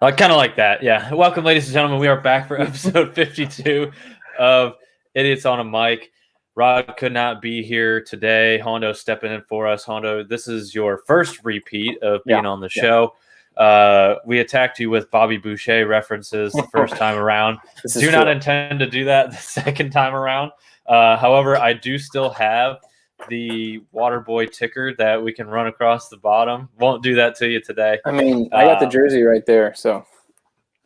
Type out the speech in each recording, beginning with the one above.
Kind of like that, yeah. Welcome, ladies and gentlemen. We are back for episode 52 of Idiots on a Mic. Rod could not be here today. Hondo stepping in for us. Hondo, this is your first repeat of being on the show. We attacked you with Bobby Boucher references the first time around. Do not intend to do that the second time around. However, I do still have the Waterboy ticker that we can run across the bottom. Won't do that to you today. I mean, I got the jersey right there, so.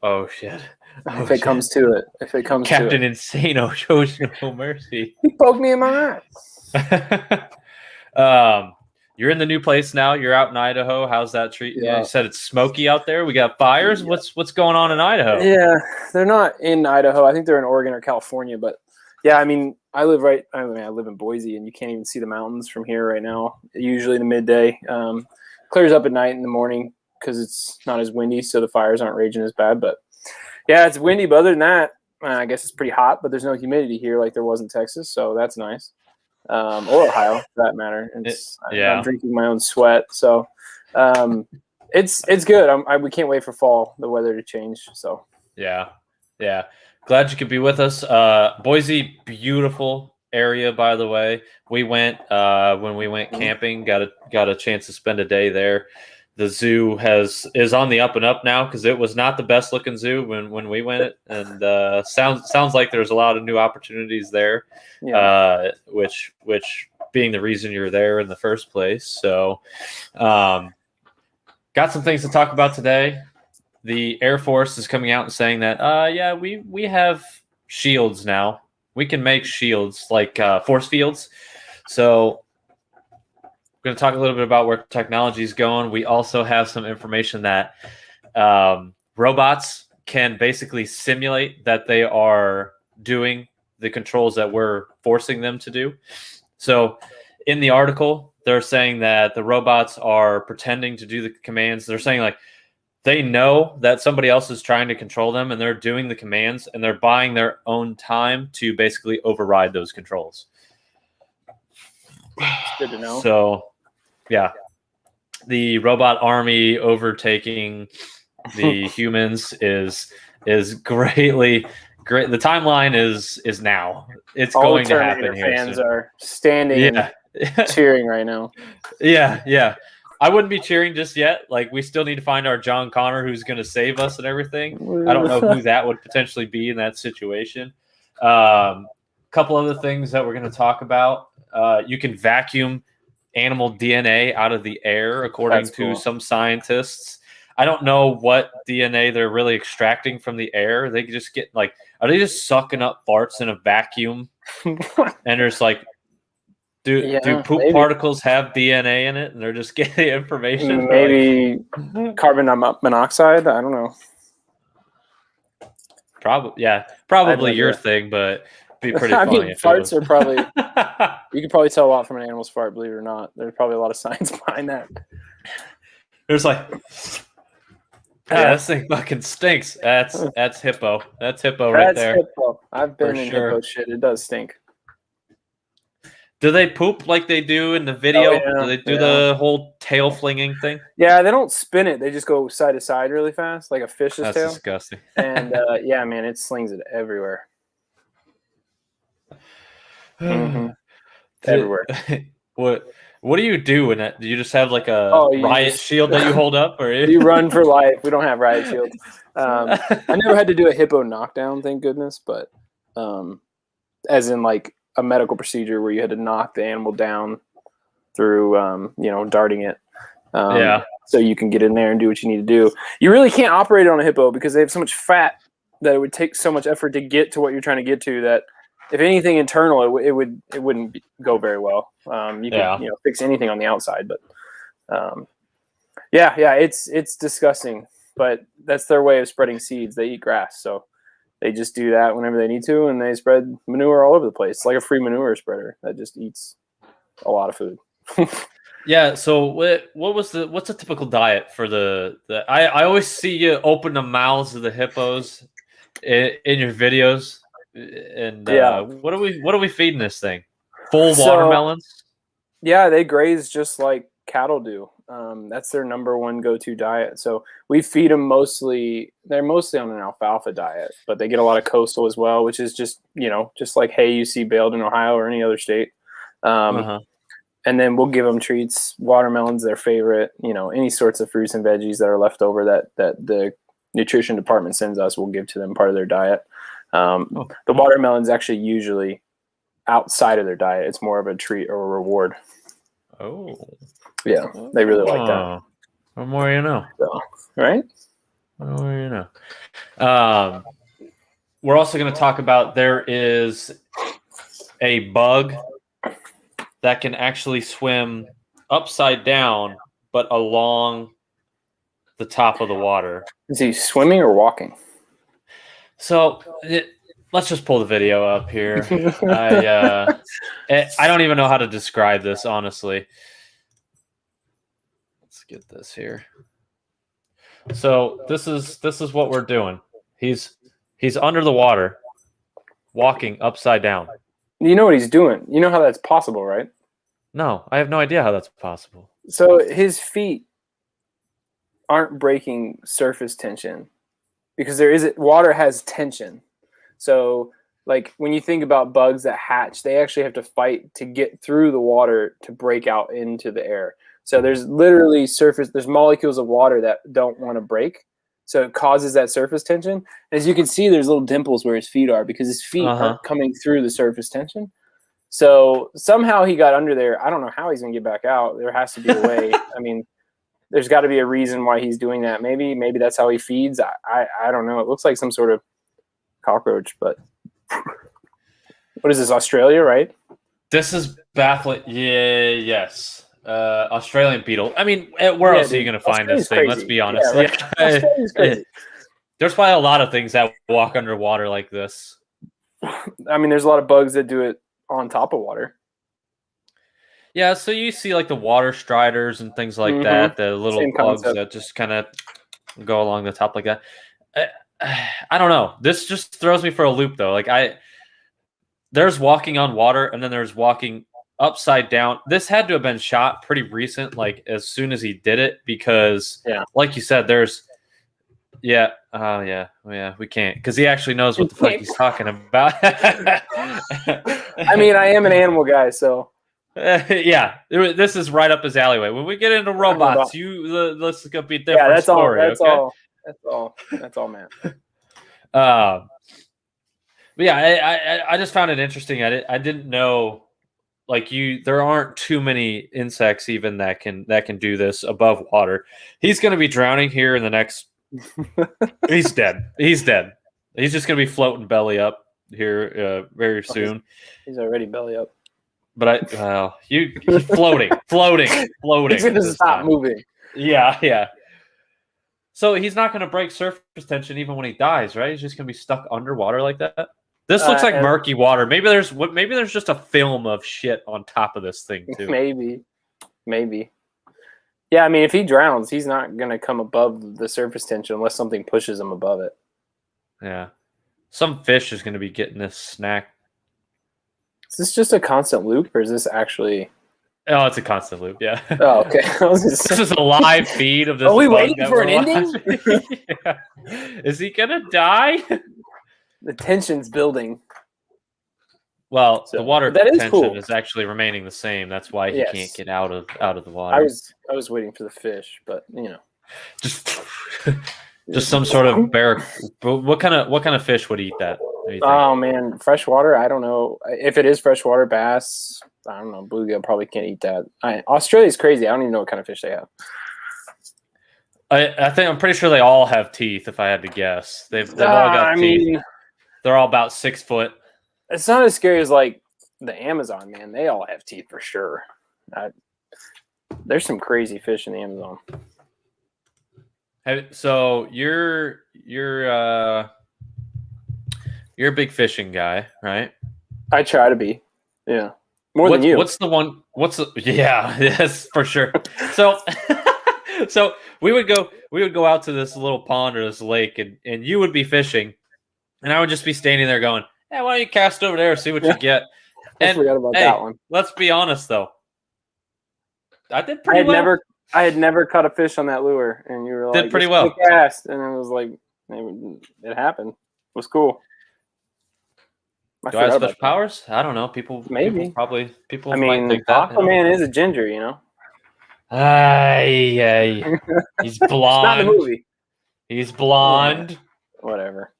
Oh shit! If it comes to it, Captain Insano shows no mercy. He poked me in my eye. You're in the new place now. You're out in Idaho. How's that treating you? You said it's smoky out there. We got fires. Yeah. What's going on in Idaho? Yeah, they're not in Idaho. I think they're in Oregon or California. But yeah, I mean, I live in Boise, and you can't even see the mountains from here right now. Usually in the midday, clears up at night in the morning because it's not as windy, so the fires aren't raging as bad. But yeah, it's windy. But other than that, I guess it's pretty hot. But there's no humidity here like there was in Texas, so that's nice. Or Ohio, for that matter. I'm drinking my own sweat, so it's good. We can't wait for fall, the weather to change. So yeah. Glad you could be with us. Boise, beautiful area, by the way. We went when we went camping. Got a chance to spend a day there. The zoo is on the up and up now because it was not the best looking zoo when we went, and sounds like there's a lot of new opportunities there, which being the reason you're there in the first place. So, got some things to talk about today. The Air Force is coming out and saying that we have shields now. We can make shields like force fields. So we're going to talk a little bit about where technology is going. We also have some information that robots can basically simulate that they are doing the controls that we're forcing them to do. So in the article, they're saying that the robots are pretending to do the commands. They're saying like they know that somebody else is trying to control them and they're doing the commands and they're buying their own time to basically override those controls. Good to know. So, yeah, the robot army overtaking the humans is great. The timeline is now. It's all going to happen here. Fans are standing and cheering right now. Yeah. I wouldn't be cheering just yet. Like, we still need to find our John Connor who's going to save us and everything. I don't know who that would potentially be in that situation. Couple other things that we're going to talk about. You can vacuum animal DNA out of the air, according to some scientists. I don't know what DNA they're really extracting from the air. They just get are they just sucking up farts in a vacuum? And there's like, do poop particles have DNA in it? And they're just getting the information. Maybe carbon monoxide. I don't know. Probably your thing, but it'd be pretty funny. I mean, farts are probably. You can probably tell a lot from an animal's fart, believe it or not. There's probably a lot of science behind that. There's this thing fucking stinks. That's hippo. That's hippo right there. That's hippo. I've been in hippo shit. It does stink. Do they poop like they do in the video? Do they do the whole tail flinging thing? Yeah, they don't spin it. They just go side to side really fast, like a fish's tail. That's disgusting. And yeah, man, it slings it everywhere. Everywhere. What do you do when that? Do you just have like a riot shield that you hold up, or you run for life? We don't have riot shields. I never had to do a hippo knockdown, thank goodness, but as in like a medical procedure where you had to knock the animal down through darting it. So you can get in there and do what you need to do. You really can't operate on a hippo because they have so much fat that it would take so much effort to get to what you're trying to get to that if anything internal, it wouldn't go very well. You can fix anything on the outside, but it's disgusting. But that's their way of spreading seeds. They eat grass, so they just do that whenever they need to, and they spread manure all over the place. It's like a free manure spreader that just eats a lot of food. Yeah. So what's a typical diet for the I always see you open the mouths of the hippos in your videos. And what are we feeding this thing? Full watermelons? Yeah, they graze just like cattle do. That's their number one go-to diet. So we feed them mostly. They're mostly on an alfalfa diet, but they get a lot of coastal as well, which is just just like hay you see baled in Ohio or any other state. Uh-huh. And then we'll give them treats. Watermelon's their favorite. Any sorts of fruits and veggies that are left over that the nutrition department sends us, we'll give to them part of their diet. The watermelon's actually usually outside of their diet. It's more of a treat or a reward. Oh. Yeah, they really like that. The more you know. So, right? The more you know. We're also going to talk about there is a bug that can actually swim upside down, but along the top of the water. Is he swimming or walking? So let's just pull the video up here. I don't even know how to describe this, honestly. Let's get this here. So this is what we're doing. He's under the water, walking upside down. You know what he's doing. You know how that's possible, right? No, I have no idea how that's possible. So his feet aren't breaking surface tension because water has tension. So like when you think about bugs that hatch, they actually have to fight to get through the water to break out into the air. So there's literally there's molecules of water that don't want to break. So it causes that surface tension. As you can see, there's little dimples where his feet are because his feet aren't coming through the surface tension. So somehow he got under there. I don't know how he's going to get back out. There has to be a way. I mean, there's got to be a reason why he's doing that. Maybe that's how he feeds. I don't know. It looks like some sort of cockroach, but what is this, Australia, right? This is baffling. Yeah, yes. Australian beetle. I mean, where else are you going to find this thing? Crazy. Let's be honest. Yeah, like, Australia's crazy. There's probably a lot of things that walk underwater like this. I mean, there's a lot of bugs that do it on top of water. Yeah, so you see like the water striders and things like that, the little bugs that just kind of go along the top like that. I don't know. This just throws me for a loop though. Like there's walking on water and then there's walking upside down. This had to have been shot pretty recent, like as soon as he did it, because like you said, we can't, because he actually knows what the fuck he's talking about. I mean, I am an animal guy, so this is right up his alleyway. When we get into robots, let's go be different. Yeah, that's story, all. That's all, man. But yeah, I just found it interesting. I didn't know, like, there aren't too many insects even that can do this above water. He's going to be drowning here in the next. He's dead. He's dead. He's just going to be floating belly up here very soon. He's already belly up. But he's floating. He's going to stop moving. Yeah. So he's not going to break surface tension even when he dies, right? He's just going to be stuck underwater like that. This looks like murky water. Maybe there's just a film of shit on top of this thing too. Maybe. Yeah, I mean, if he drowns, he's not going to come above the surface tension unless something pushes him above it. Yeah. Some fish is going to be getting this snack. Is this just a constant loop, or is this actually... Oh, it's a constant loop, yeah. Oh, okay. This is a live feed of this. Are we waiting for an ending? Yeah. Is he going to die? The tension's building. Well, the water tension is actually remaining the same. That's why he can't get out of the water. I was waiting for the fish, but just some sort of bear. What kind of fish would eat that? Oh man, freshwater. I don't know if it is freshwater bass. I don't know. Bluegill probably can't eat that. Australia's crazy. I don't even know what kind of fish they have. I'm pretty sure they all have teeth. If I had to guess, they've all got teeth. They're all about 6 foot. It's not as scary as like the Amazon, man. They all have teeth for sure. There's some crazy fish in the Amazon. So you're a big fishing guy, right? I try to be. Yeah. More than you. Yes, for sure. So so we would go out to this little pond or this lake and you would be fishing and I would just be standing there going, "Hey, why don't you cast over there and see what you get?" I forgot about that one. Let's be honest though. I did pretty well. I had never caught a fish on that lure, and you were Did like, pretty "Just well. cast," and it was like, it happened. It was cool. I Do I have forgot about special that. powers? I don't know. People Maybe. people I might mean, think that. Aquaman is a ginger, you know. Ay, ay. He's Not in the blonde. movie. He's Yeah, blonde. whatever.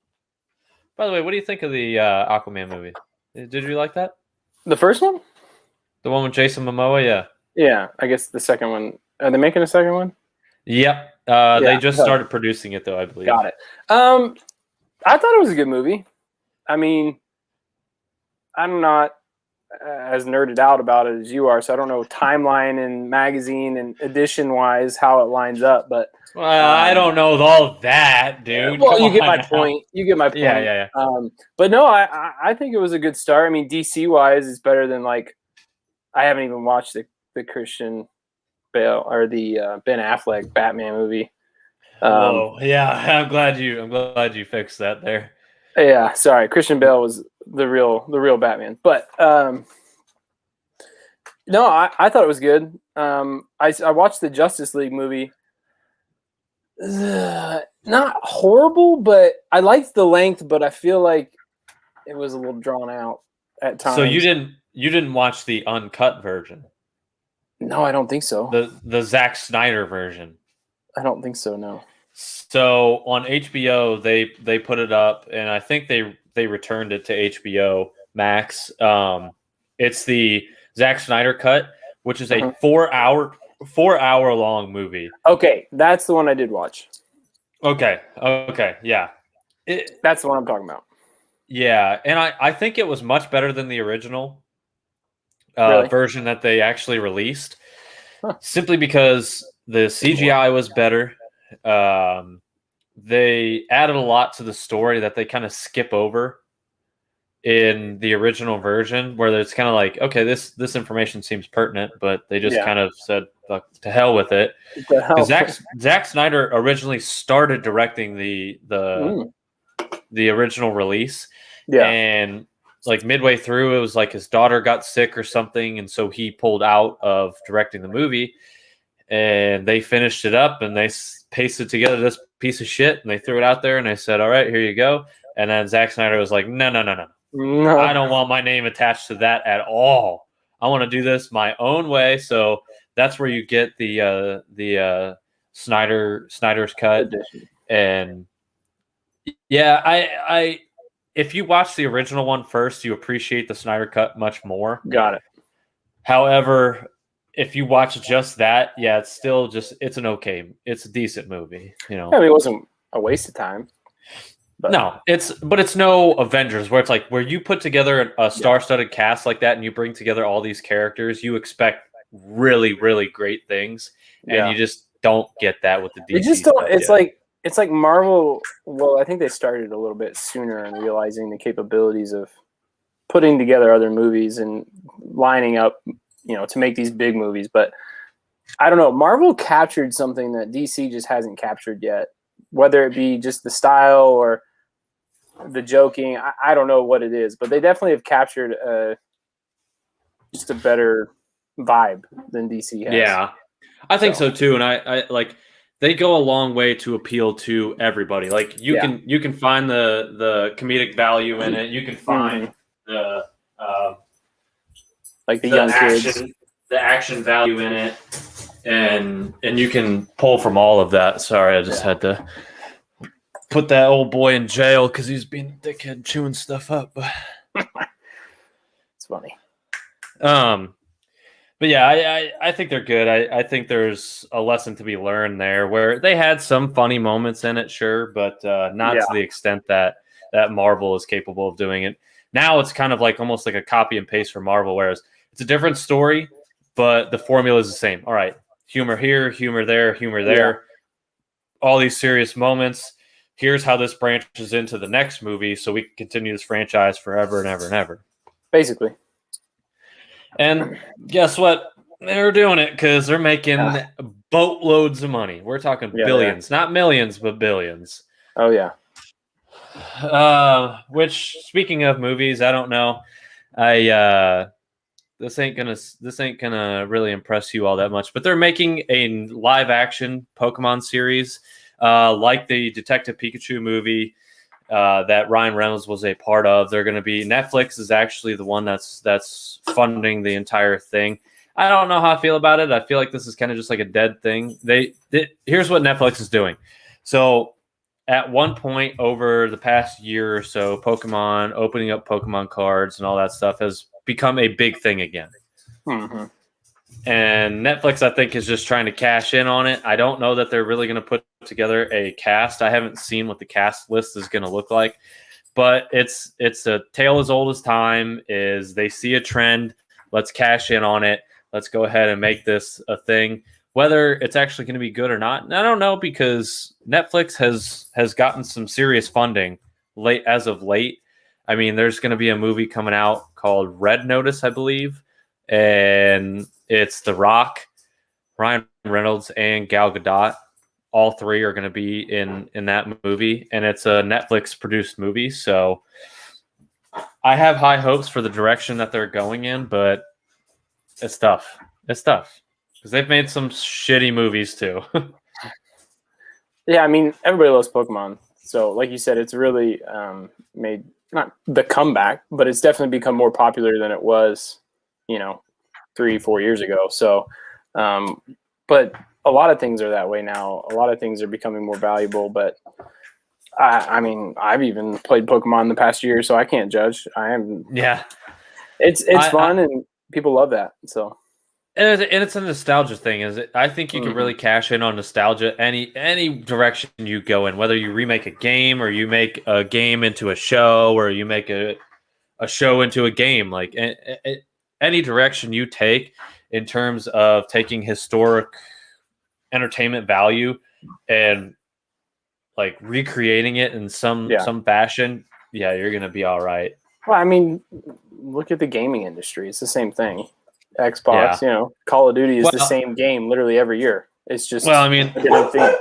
By the way, what do you think of the Aquaman movie? Did you like that? The first one? The one with Jason Momoa? Yeah. Yeah, I guess the second one. Are they making a second one? Yep. Yeah. They just started producing it, though, I believe. Got it. I thought it was a good movie. I mean, I'm not as nerded out about it as you are, so I don't know timeline and magazine and edition wise how it lines up. But Well, I don't know all that, dude. well, Come you get my on now. point. You get my point. Yeah. But no, I think it was a good start. I mean, DC wise, it's better than like I haven't even watched the Christian Bale or the Ben Affleck Batman movie. Whoa, yeah. I'm glad you fixed that there. Yeah, sorry, Christian Bale was the real Batman. But no, I thought it was good. I watched the Justice League movie. Not horrible, but I liked the length, but I feel like it was a little drawn out at times. So you didn't watch the uncut version? No, I don't think so. The Zack Snyder version. I don't think so. No. So on HBO, they put it up, and I think they returned it to HBO Max. It's the Zack Snyder cut, which is a 4 hour long movie. Okay, that's the one I did watch. Okay, yeah. That's the one I'm talking about. Yeah, and I think it was much better than the original Really? version that they actually released, simply because the CGI was better. They added a lot to the story that they kind of skip over in the original version, where it's kind of like, okay, this information seems pertinent, but they just kind of said, "Fuck, to hell with it." Because Zack Snyder originally started directing the original release, and like midway through, it was like his daughter got sick or something, and so he pulled out of directing the movie. And they finished it up, and they pasted together this piece of shit, and they threw it out there, and they said, "All right, here you go." And then Zack Snyder was like, "No. I don't want my name attached to that at all. I want to do this my own way." So that's where you get the Snyder's cut. And yeah, I if you watch the original one first, you appreciate the Snyder cut much more. Got it. However, if you watch just that, yeah, it's still it's a decent movie, you know. I mean, it wasn't a waste of time. But. No, it's no Avengers where it's like where you put together a star-studded cast like that and you bring together all these characters, you expect really, really great things, and you just don't get that with the DC. You just don't. It's like Marvel. Well, I think they started a little bit sooner in realizing the capabilities of putting together other movies and lining up, to make these big movies. But I don't know. Marvel captured something that DC just hasn't captured yet, whether it be just the style or the joking. I don't know what it is, but they definitely have captured just a better vibe than DC has. Yeah, I think so too. And I like they go a long way to appeal to everybody. Like you can find the comedic value in it. You can find the like the young action, kids, the action value in it, and you can pull from all of that. Sorry, I just had to put that old boy in jail because he's being a dickhead chewing stuff up. It's funny. But yeah, I think they're good. I think there's a lesson to be learned there where they had some funny moments in it, sure, but not to the extent that Marvel is capable of doing it. Now it's kind of like almost like a copy and paste for Marvel, whereas it's a different story, but the formula is the same. All right, humor here, humor there, humor there. All these serious moments. Here's how this branches into the next movie so we can continue this franchise forever and ever and ever. Basically. And guess what? They're doing it because they're making boatloads of money. We're talking billions, not millions, but billions. Oh, yeah. Which, speaking of movies, I don't know. I this ain't gonna really impress you all that much. But they're making a live action Pokemon series, like the Detective Pikachu movie that Ryan Reynolds was a part of. They're going to be Netflix is actually the one that's funding the entire thing. I don't know how I feel about it. I feel like this is kind of just like a dead thing. Here's what Netflix is doing. So at one point over the past year or so, Pokemon opening up Pokemon cards and all that stuff has become a big thing again. Mm-hmm. And Netflix, I think, is just trying to cash in on it. I don't know that they're really going to put together a cast. I haven't seen what the cast list is going to look like, but it's a tale as old as time. Is they see a trend, let's cash in on it. Let's go ahead and make this a thing. Whether it's actually going to be good or not, I don't know, because Netflix has gotten some serious funding as of late. I mean, there's going to be a movie coming out called Red Notice, I believe, and it's The Rock, Ryan Reynolds, and Gal Gadot. All three are going to be in that movie, and it's a Netflix produced movie. So I have high hopes for the direction that they're going in, but it's tough. It's tough because they've made some shitty movies too. Yeah, I mean, everybody loves Pokemon. So, like you said, it's really made not the comeback, but it's definitely become more popular than it was, 3-4 years ago. So, but a lot of things are that way now. A lot of things are becoming more valuable. But I mean, I've even played Pokemon in the past year, so I can't judge. Yeah, it's fun and people love that. So. And it's a nostalgia thing. I think you can Mm-hmm. really cash in on nostalgia any direction you go in, whether you remake a game or you make a game into a show or you make a show into a game. Like any direction you take in terms of taking historic entertainment value and like recreating it in some fashion, yeah, you're gonna be all right. Well, I mean, look at the gaming industry. It's the same thing. Xbox, Call of Duty is the same game literally every year. It's just I mean, a different thing.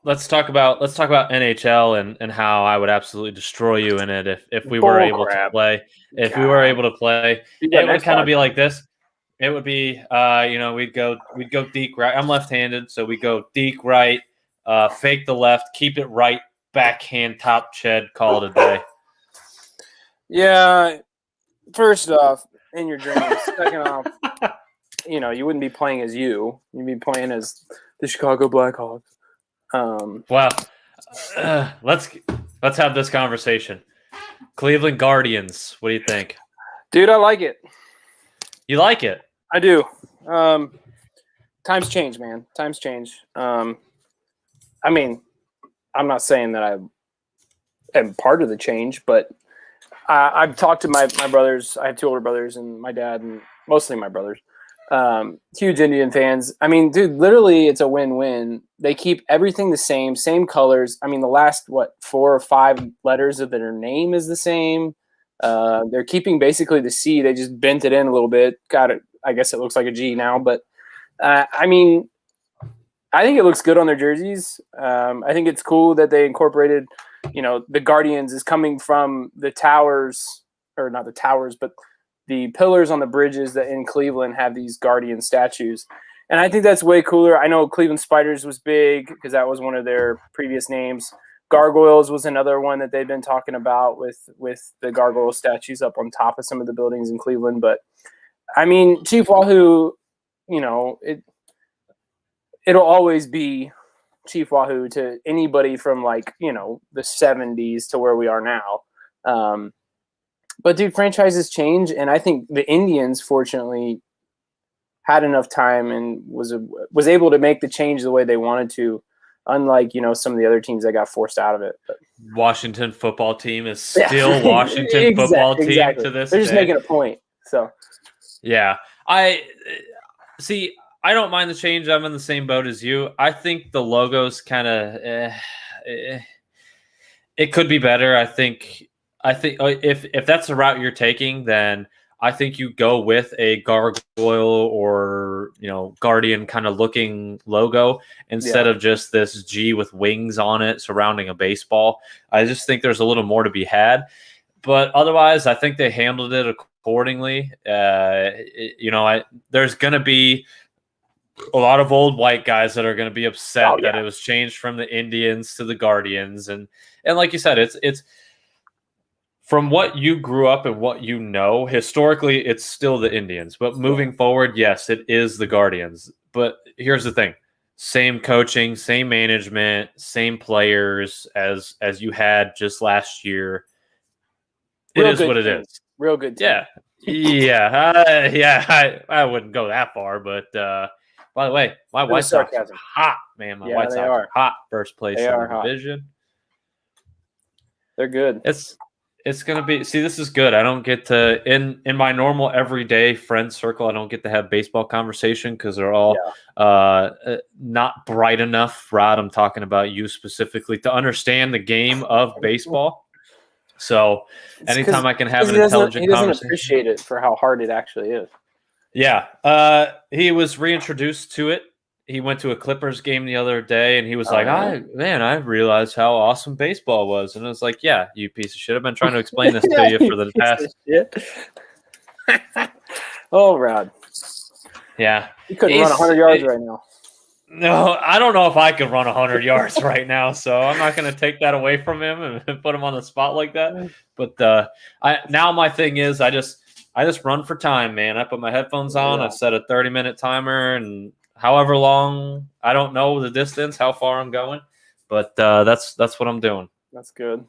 Let's talk about NHL and how I would absolutely destroy you in it if we were able to play. If we were able to play, it would kind of be like this. It would be we'd go deep right. I'm left-handed, so we go deep right, fake the left, keep it right, backhand top shed, call it a day. Yeah. First off, in your dreams. Second off, you wouldn't be playing as you. You'd be playing as the Chicago Blackhawks. Wow. Let's have this conversation. Cleveland Guardians. What do you think? Dude, I like it. You like it? I do. Times change, man. Times change. I mean, I'm not saying that I am part of the change, but I've talked to my brothers. I have 2 older brothers and my dad, and mostly my brothers. Huge Indian fans. I mean, dude, literally it's a win-win. They keep everything the same colors. I mean, the last, 4 or 5 letters of their name is the same. They're keeping basically the C. They just bent it in a little bit. Got it. I guess it looks like a G now, but I mean, I think it looks good on their jerseys. I think it's cool that they incorporated, the Guardians is coming from the towers, or not the towers, but the pillars on the bridges that in Cleveland have these Guardian statues. And I think that's way cooler. I know Cleveland Spiders was big because that was one of their previous names. Gargoyles was another one that they've been talking about with the gargoyle statues up on top of some of the buildings in Cleveland. But I mean, Chief Wahoo, it'll always be Chief Wahoo to anybody from the 70s to where we are now. But dude, franchises change, and I think the Indians fortunately had enough time and was able to make the change the way they wanted to, unlike some of the other teams that got forced out of it. But Washington football team is still Washington football team to this day. They're just making a point. So yeah, I see. I don't mind the change. I'm in the same boat as you. I think the logo's kind of it could be better. I think if that's the route you're taking, then I think you go with a gargoyle or guardian kind of looking logo instead of just this G with wings on it surrounding a baseball. I just think there's a little more to be had. But otherwise, I think they handled it accordingly. There's going to be a lot of old white guys that are going to be upset that it was changed from the Indians to the Guardians, and like you said, it's from what you grew up and what you know. Historically, it's still the Indians, but moving forward, yes, it is the Guardians. But here's the thing: same coaching, same management, same players as you had just last year. It is what it is. Real good team. I wouldn't go that far, but by the way, my White Sox are hot, man. My White Sox are hot. First place in the division. They're good. It's gonna be. See, this is good. I don't get to in my normal everyday friend circle. I don't get to have baseball conversation because they're all not bright enough. Rod, I'm talking about you specifically to understand the game of baseball. So anytime I can have an intelligent conversation, he doesn't appreciate it for how hard it actually is. Yeah, he was reintroduced to it. He went to a Clippers game the other day, and he was like, I realized how awesome baseball was. And I was like, yeah, you piece of shit. I've been trying to explain this to you for the past. Oh, Rod. Yeah. He couldn't run 100 yards right now. No, I don't know if I could run 100 yards right now, so I'm not going to take that away from him and put him on the spot like that. But now my thing is I just run for time, man. I put my headphones on. I set a 30-minute timer, and however long, I don't know the distance, how far I'm going, but that's what I'm doing. That's good.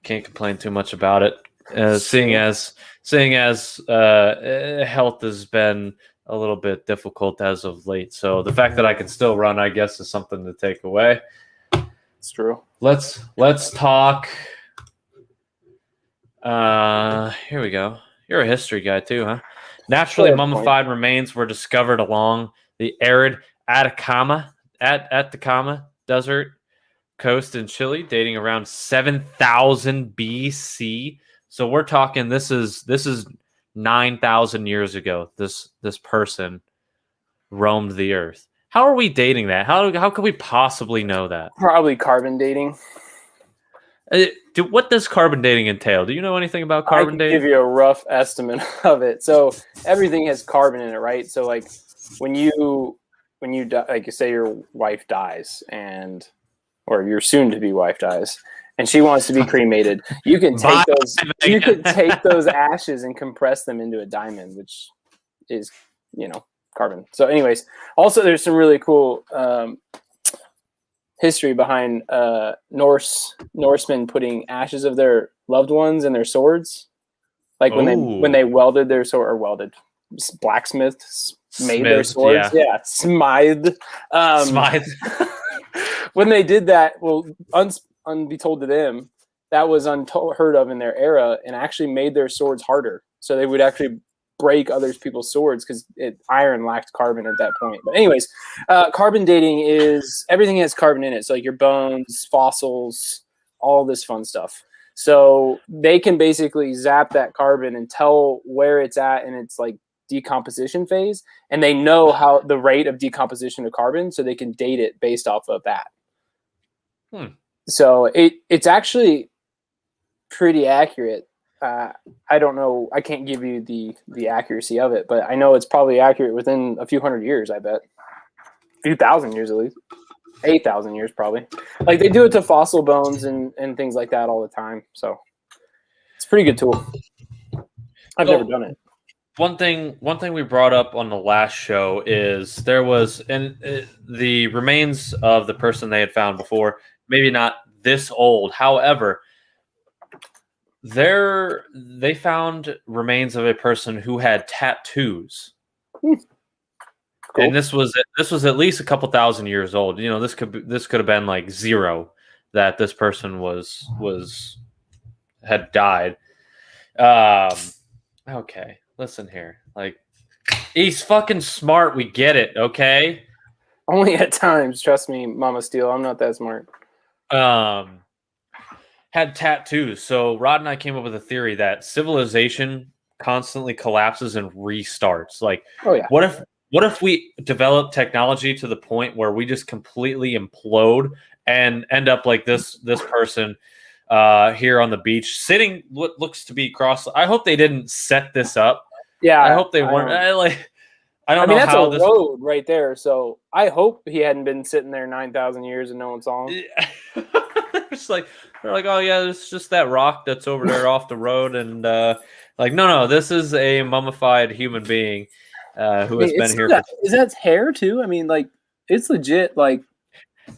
Can't complain too much about it. Seeing as health has been a little bit difficult as of late, so the fact that I can still run, I guess, is something to take away. It's true. Let's talk. Here we go. You're a history guy too, huh? Naturally mummified remains were discovered along the arid Atacama Desert coast in Chile, dating around 7,000 BC. So we're talking this is 9,000 years ago. This person roamed the earth. How are we dating that? How could we possibly know that? Probably carbon dating. What does carbon dating entail? Do you know anything about carbon dating? I can give you a rough estimate of it. So everything has carbon in it, right? So like when you die, like you say your wife dies or your soon-to-be wife dies, and she wants to be cremated, you can take those ashes and compress them into a diamond, which is carbon. So anyways, also there's some really cool history behind Norsemen putting ashes of their loved ones in their swords, like when they welded their sword, or welded, blacksmiths made their swords. Smithed. When they did that, well, unbetold to them, that was unheard of in their era, and actually made their swords harder, so they would actually break other people's swords because iron lacked carbon at that point. But anyways, carbon dating is everything has carbon in it. So like your bones, fossils, all this fun stuff. So they can basically zap that carbon and tell where it's at in its like decomposition phase, and they know how the rate of decomposition of carbon, so they can date it based off of that. So it's actually pretty accurate. I don't know. I can't give you the accuracy of it, but I know it's probably accurate within a few hundred years. I bet a few thousand years at least, 8,000 years probably. Like they do it to fossil bones and things like that all the time. So it's a pretty good tool. I've never done it. One thing we brought up on the last show is there was the remains of the person they had found before, maybe not this old. However, they found remains of a person who had tattoos. Cool. And this was at least a couple thousand years old. This could have been like 0 that this person had died. Okay, listen here. Like, he's fucking smart. We get it, okay? Only at times. Trust me, Mama Steel. I'm not that smart. Had tattoos. So Rod and I came up with a theory that civilization constantly collapses and restarts. Like, what if we develop technology to the point where we just completely implode and end up like this person here on the beach, sitting what looks to be cross. I hope they didn't set this up. Yeah, I hope they weren't. I don't mean, know that's how a this road right there. So I hope he hadn't been sitting there 9,000 years and no one saw him. it's like they're like, oh yeah, it's just that rock that's over there off the road, and like no, this is a mummified human being who has been here for. Is that hair too? I mean, like it's legit. Like,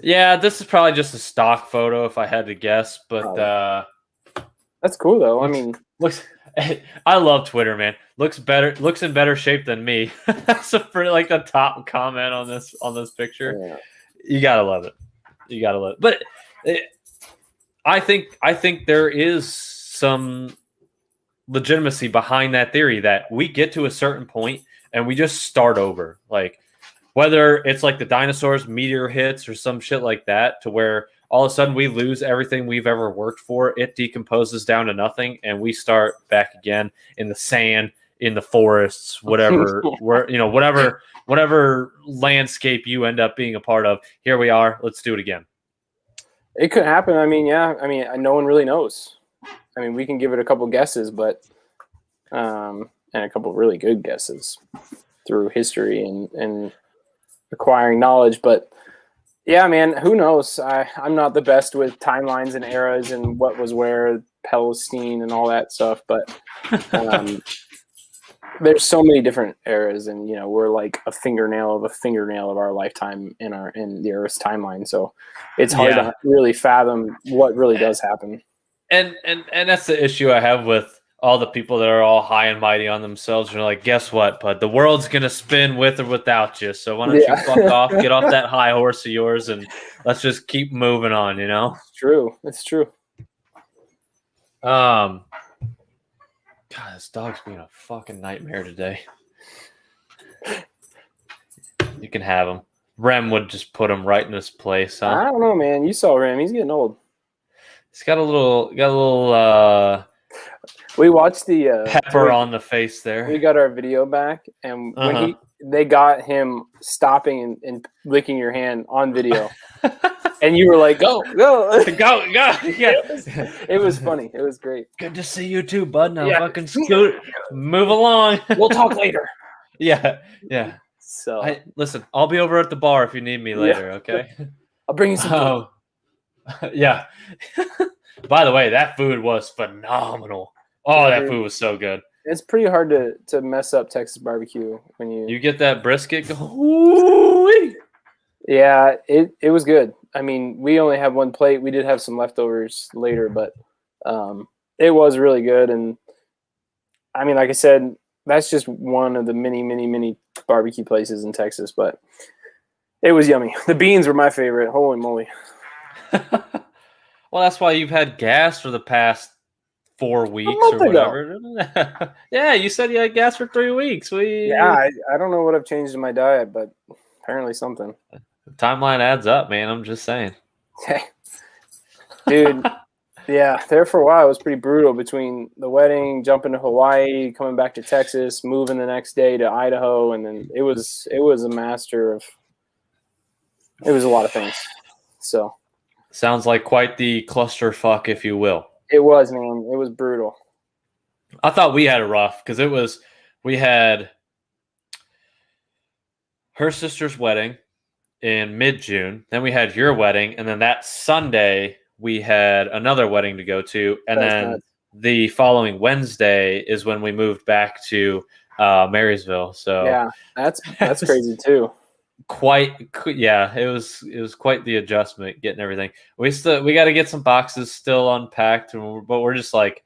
yeah, this is probably just a stock photo if I had to guess, but that's cool though. I mean, looks. I love Twitter, man. Looks in better shape than me. That's a pretty like the top comment on this picture. yeah. You gotta love it. You gotta love it. But I think there is some legitimacy behind that theory that we get to a certain point and we just start over. Like whether it's like the dinosaurs, meteor hits, or some shit like that, to where all of a sudden we lose everything we've ever worked for. It decomposes down to nothing, and we start back again in the sand, in the forests, whatever, whatever landscape you end up being a part of. Here we are. Let's do it again. It could happen. I mean, yeah. I mean, no one really knows. I mean, we can give it a couple guesses, but and a couple really good guesses through history and acquiring knowledge, but. Yeah, man, who knows? I'm not the best with timelines and eras and what was where, Palestine and all that stuff, but there's so many different eras, and we're like a fingernail of our lifetime in the Earth's timeline. So it's hard to really fathom what really does happen. And that's the issue I have with all the people that are all high and mighty on themselves. They're like, guess what, bud? The world's going to spin with or without you. So why don't you fuck off, get off that high horse of yours, and let's just keep moving on, It's true. It's true. God, this dog's being a fucking nightmare today. You can have him. Rem would just put him right in his place, huh? I don't know, man. You saw Rem. He's getting old. He's got a little we watched the pepper on the face there. We got our video back, and when they got him stopping and licking your hand on video, and you were like, "Go, go, go!" Yeah, it was funny. It was great. Good to see you too, bud. Now fucking scoot, move along. We'll talk later. Yeah. So listen, I'll be over at the bar if you need me later. Okay, I'll bring you some food. Yeah. By the way, that food was phenomenal. Oh, that food was so good. It's pretty hard to mess up Texas barbecue when you get that brisket going. Yeah, it was good. I mean, we only have one plate. We did have some leftovers later, but it was really good. And I mean, like I said, that's just one of the many barbecue places in Texas, but it was yummy. The beans were my favorite. Holy moly. Well, that's why you've had gas for the past 4 weeks or whatever. Yeah, you said you had gas for 3 weeks. I don't know what I've changed in my diet, but apparently something. The timeline adds up, man. I'm just saying. Hey, dude. Yeah, there for a while it was pretty brutal between the wedding, jumping to Hawaii, coming back to Texas, moving the next day to Idaho, and then it was a master of. It was a lot of things. So. Sounds like quite the clusterfuck, if you will. It was, man. It was brutal. I thought we had it rough because we had her sister's wedding in mid-June. Then we had your wedding. And then that Sunday, we had another wedding to go to. And then the following Wednesday is when we moved back to Marysville. So yeah, that's crazy too. It was quite the adjustment getting everything. We got to get some boxes still unpacked, but we're just like,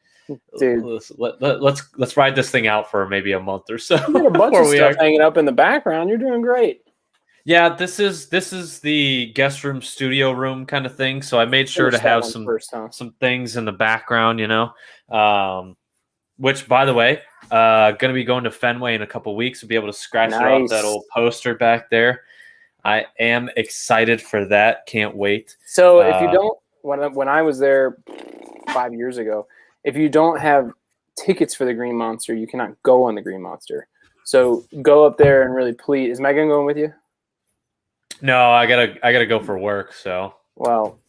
dude, let's ride this thing out for maybe a month or so. You got a bunch of stuff hanging up in the background. You're doing great. Yeah, this is the guest room, studio room kind of thing. So I made sure to have some things in the background, which, by the way, going to be going to Fenway in a couple weeks to be able to scratch it off that old poster back there. I am excited for that. Can't wait. So if you don't, when I was there 5 years ago, if you don't have tickets for the Green Monster, you cannot go on the Green Monster. So go up there and really please. Is Megan going with you? No, I gotta go for work. So well,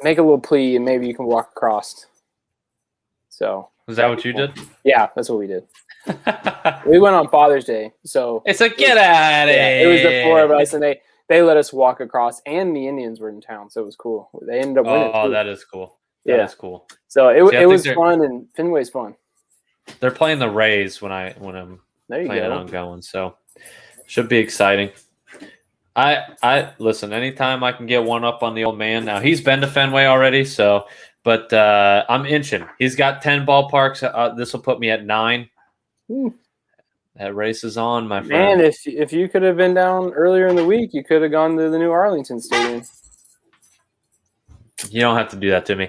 make a little plea, and maybe you can walk across. So Is that what you did? Yeah, that's what we did. We went on Father's Day, so it's a get out of here. It was the 4 of us, and they let us walk across, and the Indians were in town, so it was cool. They ended up winning. Oh, too. that is cool. That is cool. So it was fun, and Fenway's fun. They're playing the Rays when I'm planning on going, so should be exciting. I listen, anytime I can get one up on the old man. Now he's been to Fenway already, but I'm inching. He's got 10 ballparks. This will put me at 9. Ooh. That race is on, my friend. Man, if you could have been down earlier in the week, you could have gone to the new Arlington Stadium. You don't have to do that to me.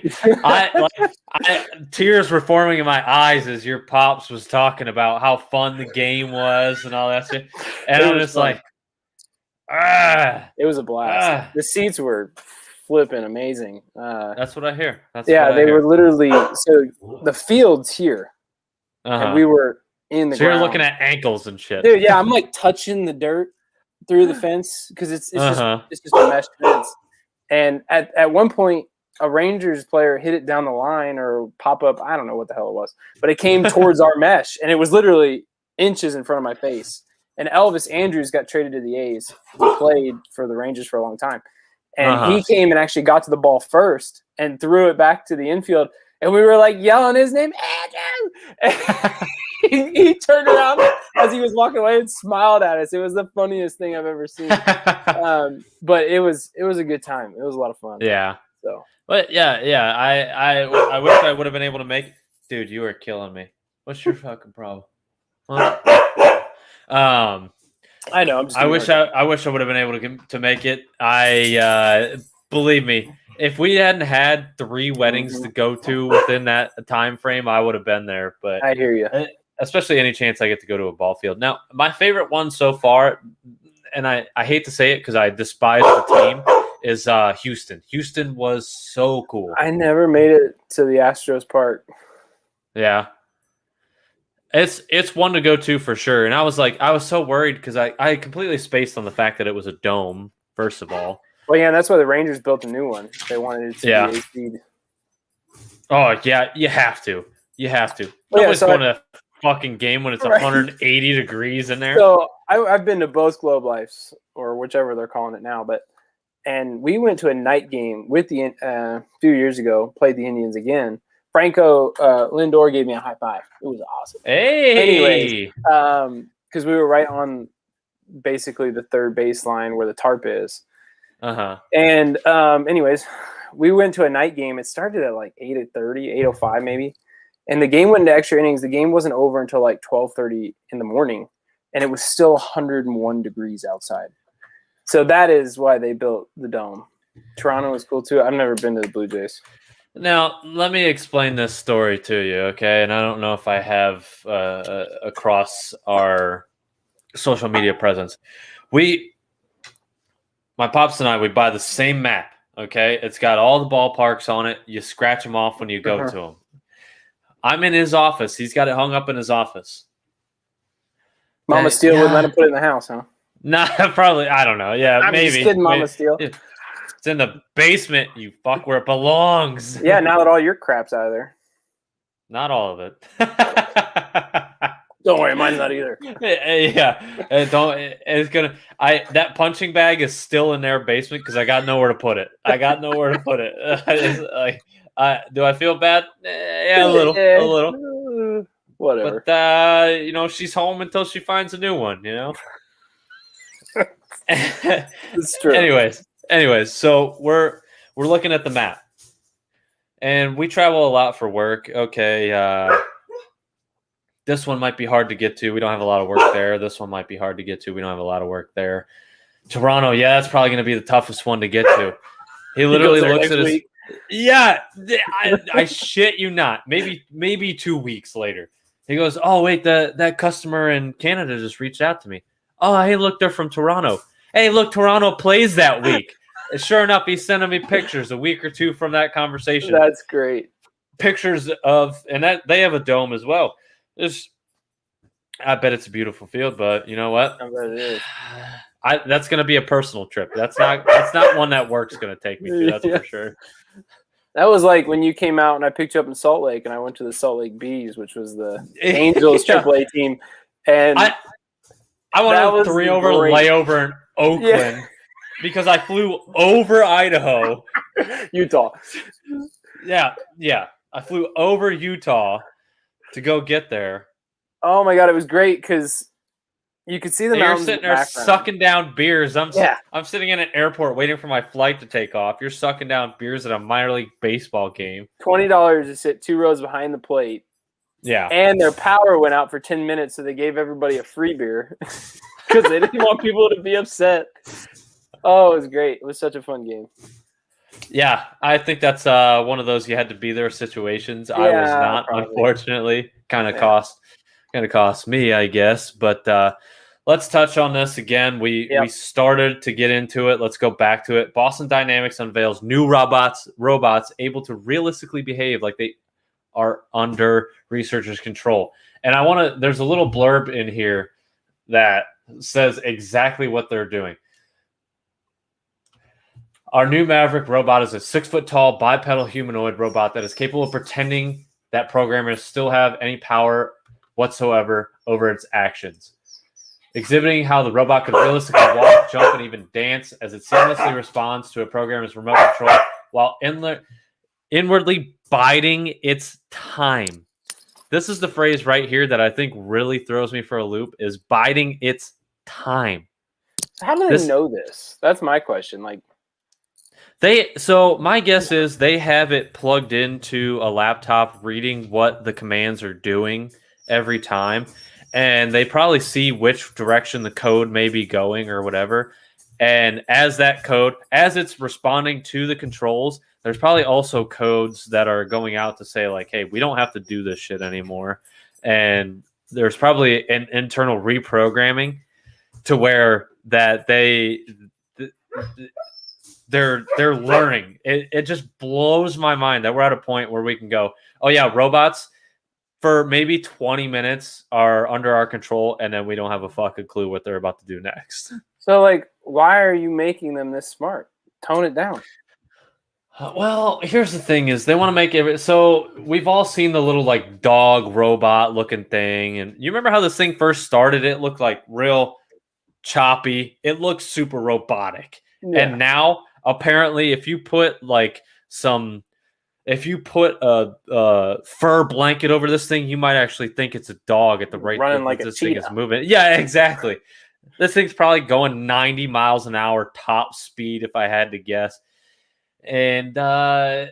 Tears were forming in my eyes as your pops was talking about how fun the game was and all that shit. And I'm just fun. It was a blast. The seats were flipping amazing. That's what I hear. They were literally the field's here, and we were in the ground. You're looking at ankles and shit. Dude, yeah, I'm like touching the dirt through the fence because it's just a mesh fence. And at one point, a Rangers player hit it down the line or pop up. I don't know what the hell it was, but it came towards our mesh, and it was literally inches in front of my face. And Elvis Andrews got traded to the A's. He played for the Rangers for a long time. And he came and actually got to the ball first and threw it back to the infield. And we were like yelling his name, Andrew! He turned around as he was walking away and smiled at us. It was the funniest thing I've ever seen. But it was a good time. It was a lot of fun. Yeah. So, but yeah. I wish I would have been able to make it. Dude, you are killing me. What's your fucking problem? What? I know. I wish I would have been able to make it. Believe me, if we hadn't had 3 weddings to go to within that time frame, I would have been there. But I hear you. Especially any chance I get to go to a ball field. Now, my favorite one so far, and I hate to say it because I despise the team, is Houston. Houston was so cool. I never made it to the Astros park. Yeah. It's one to go to for sure. And I was so worried because I completely spaced on the fact that it was a dome, first of all. Well, yeah, that's why the Rangers built a new one. They wanted it to be AC. Oh, yeah, you have to. Nobody's going to a fucking game when it's 180 degrees in there. So I've been to both Globe Lives, or whichever they're calling it now, and we went to a night game with the a few years ago, played the Indians again. Franco Lindor gave me a high five. It was awesome. Hey! Anyways, because we were right on basically the third baseline where the tarp is. And anyways, we went to a night game. It started at like 8:30, 8:05 maybe. And the game went into extra innings. The game wasn't over until like 12:30 in the morning. And it was still 101 degrees outside. So that is why they built the dome. Toronto was cool too. I've never been to the Blue Jays. Now, let me explain this story to you, okay? And I don't know if I have across our social media presence. My pops and I, we buy the same map, okay? It's got all the ballparks on it. You scratch them off when you go to them. I'm in his office. He's got it hung up in his office. Mama Steele wouldn't let him put it in the house, huh? Nah, probably. I don't know. Yeah, I'm maybe. Just kidding, Mama Steele. It's in the basement, you fuck, where it belongs. Yeah, now that all your crap's out of there. Not all of it. Don't worry, mine's not either. Yeah, it's gonna. That punching bag is still in their basement because I got nowhere to put it. Do I feel bad? Yeah, a little. Whatever. But she's home until she finds a new one. It's true. Anyways, so we're looking at the map, and we travel a lot for work. Okay, this one might be hard to get to. We don't have a lot of work there. This one might be hard to get to. We don't have a lot of work there. Toronto, yeah, that's probably going to be the toughest one to get to. He literally looks at us. Yeah, I shit you not. Maybe 2 weeks later, he goes, "Oh wait, that customer in Canada just reached out to me. Oh, hey, look, they're from Toronto. Hey, look, Toronto plays that week." And sure enough, he's sending me pictures a week or two from that conversation. That's great. Pictures of, and that they have a dome as well. I bet it's a beautiful field, but you know what? I bet it is. That's going to be a personal trip. That's not one that work's going to take me to. That's Yeah. for sure. That was like when you came out and I picked you up in Salt Lake, and I went to the Salt Lake Bees, which was the Angels Yeah. AAA team, and I wanted that a was 3-over great. layover in Oakland because I flew over Idaho. Utah. Yeah. I flew over Utah to go get there. Oh my god, it was great because you could see the And you're mountains sitting in the there background. sucking down beers. I'm Yeah. sitting in an airport waiting for my flight to take off. You're sucking down beers at a minor league baseball game. $20 to sit 2 rows behind the plate. Yeah. And their power went out for 10 minutes, so they gave everybody a free beer because they didn't want people to be upset. Oh, it was great. It was such a fun game. Yeah, I think that's one of those you had to be there situations. I was Yeah, not, probably. unfortunately. Kind of Yeah. cost me, I guess. But let's touch on this again. We started to get into it. Let's go back to it. Boston Dynamics unveils new robots able to realistically behave like they are under researchers' control. And there's a little blurb in here that says exactly what they're doing. Our new Maverick robot is a 6-foot-tall bipedal humanoid robot that is capable of pretending that programmers still have any power whatsoever over its actions, exhibiting how the robot could realistically walk, jump, and even dance as it seamlessly responds to a programmer's remote control while inwardly biding its time. This is the phrase right here that I think really throws me for a loop, is biding its time. How do they know this? That's my question. Like, so my guess is they have it plugged into a laptop reading what the commands are doing every time, and they probably see which direction the code may be going or whatever. And as it's responding to the controls, there's probably also codes that are going out to say like, hey, we don't have to do this shit anymore. And there's probably an internal reprogramming to where that they're learning. It just blows my mind that we're at a point where we can go, oh yeah, robots for maybe 20 minutes are under our control, and then we don't have a fucking clue what they're about to do next. so like, why are you making them this smart? Tone it down. Well, here's the thing: is they want to make it so we've all seen the little like dog robot looking thing, and you remember how this thing first started? It looked like real choppy. It looked super robotic, and now apparently, if you put a fur blanket over this thing, you might actually think it's a dog at the right running like a this cheetah. thing is moving. Yeah, exactly. This thing's probably going 90 miles an hour top speed, if I had to guess. And I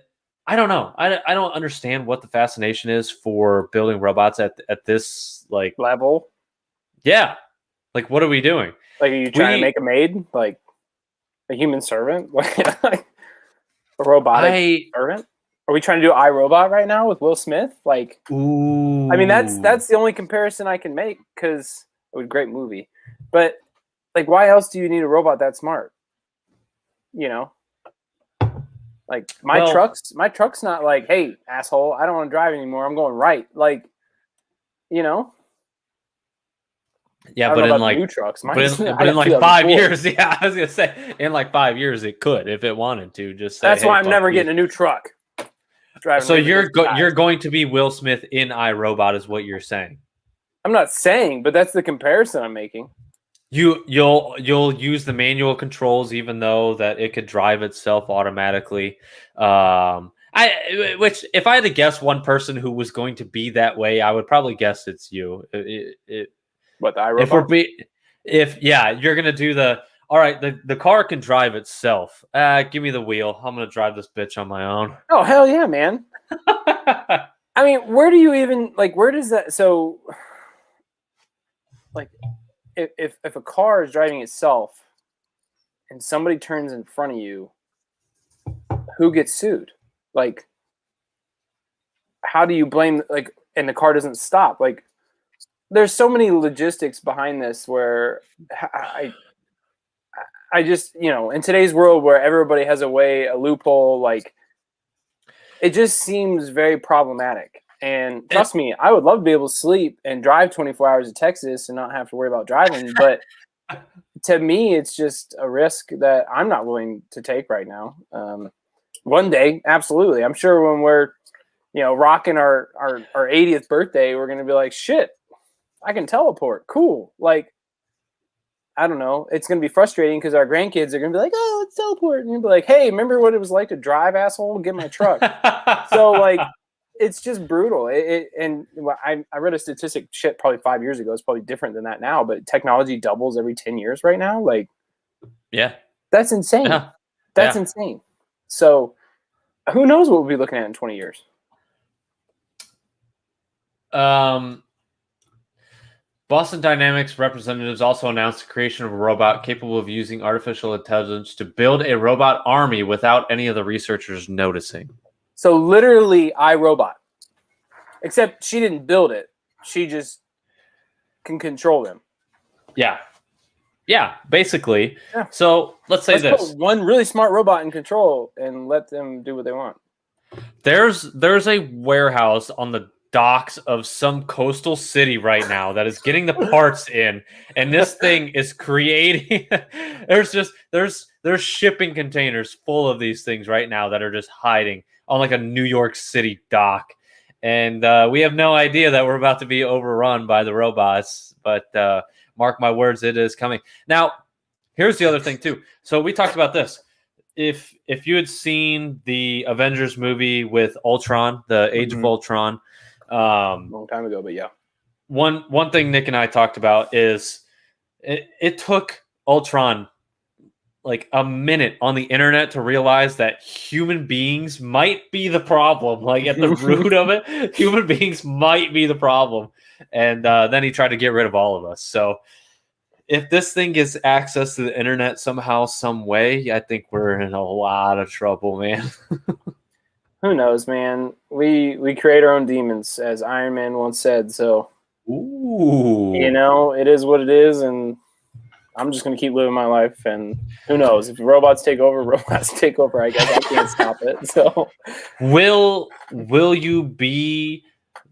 don't know. I don't understand what the fascination is for building robots at this like level. Yeah, like what are we doing? Like, are you trying to make a maid, like a human servant, like a robotic servant? Are we trying to do iRobot right now with Will Smith? Like, ooh. I mean, that's the only comparison I can make because it was a great movie. But like, why else do you need a robot that smart? You know, like my truck's not like, hey, asshole, I don't want to drive anymore. I'm going right. Like, you know. Yeah, but in like new trucks, but in like 5 years, yeah, I was gonna say in like 5 years it could if it wanted to. Just say, that's hey, why I'm never getting a new truck. So you're going to be Will Smith in iRobot, is what you're saying? I'm not saying, but that's the comparison I'm making. You'll use the manual controls, even though that it could drive itself automatically. Which if I had to guess one person who was going to be that way, I would probably guess it's you. What, the iRobot? If you're gonna do all right, the car can drive itself. Give me the wheel. I'm gonna drive this bitch on my own. Oh hell yeah, man. I mean, where do you even where does that if a car is driving itself and somebody turns in front of you, who gets sued? Like, how do you blame and the car doesn't stop? Like, there's so many logistics behind this where I just, in today's world where everybody has a loophole, like, it just seems very problematic. And trust me, I would love to be able to sleep and drive 24 hours to Texas and not have to worry about driving. But to me, it's just a risk that I'm not willing to take right now. One day, absolutely. I'm sure when we're, rocking our 80th birthday, we're going to be like, shit, I can teleport. Cool. Like, I don't know. It's going to be frustrating because our grandkids are going to be like, oh, let's teleport. And you'll be like, hey, remember what it was like to drive, asshole? Get my truck. So, like, it's just brutal. And I read a statistic, probably 5 years ago. It's probably different than that now, but technology doubles every 10 years right now. Like, yeah, that's insane. yeah. That's insane. So, who knows what we'll be looking at in 20 years? Boston Dynamics representatives also announced the creation of a robot capable of using artificial intelligence to build a robot army without any of the researchers noticing. So literally iRobot. Except she didn't build it. She just can control them. Yeah. Yeah, basically. Yeah. So let's this. Put one really smart robot in control and let them do what they want. There's a warehouse on the docks of some coastal city right now that is getting the parts in, and this thing is creating there's shipping containers full of these things right now that are just hiding on like a New York City dock, and we have no idea that we're about to be overrun by the robots, but mark my words, it is coming. Now here's the other thing too. So we talked about this. If you had seen the Avengers movie with Ultron, the Age of Ultron, long time ago, but yeah. One thing Nick and I talked about is it took Ultron like a minute on the internet to realize that human beings might be the problem. Like at the root of it, human beings might be the problem. And then he tried to get rid of all of us. So if this thing gets access to the internet somehow, some way, I think we're in a lot of trouble, man. Who knows, man? We create our own demons, as Iron Man once said. So, ooh, it is what it is, and I'm just gonna keep living my life. And who knows? If robots take over, I guess I can't stop it. So, will you be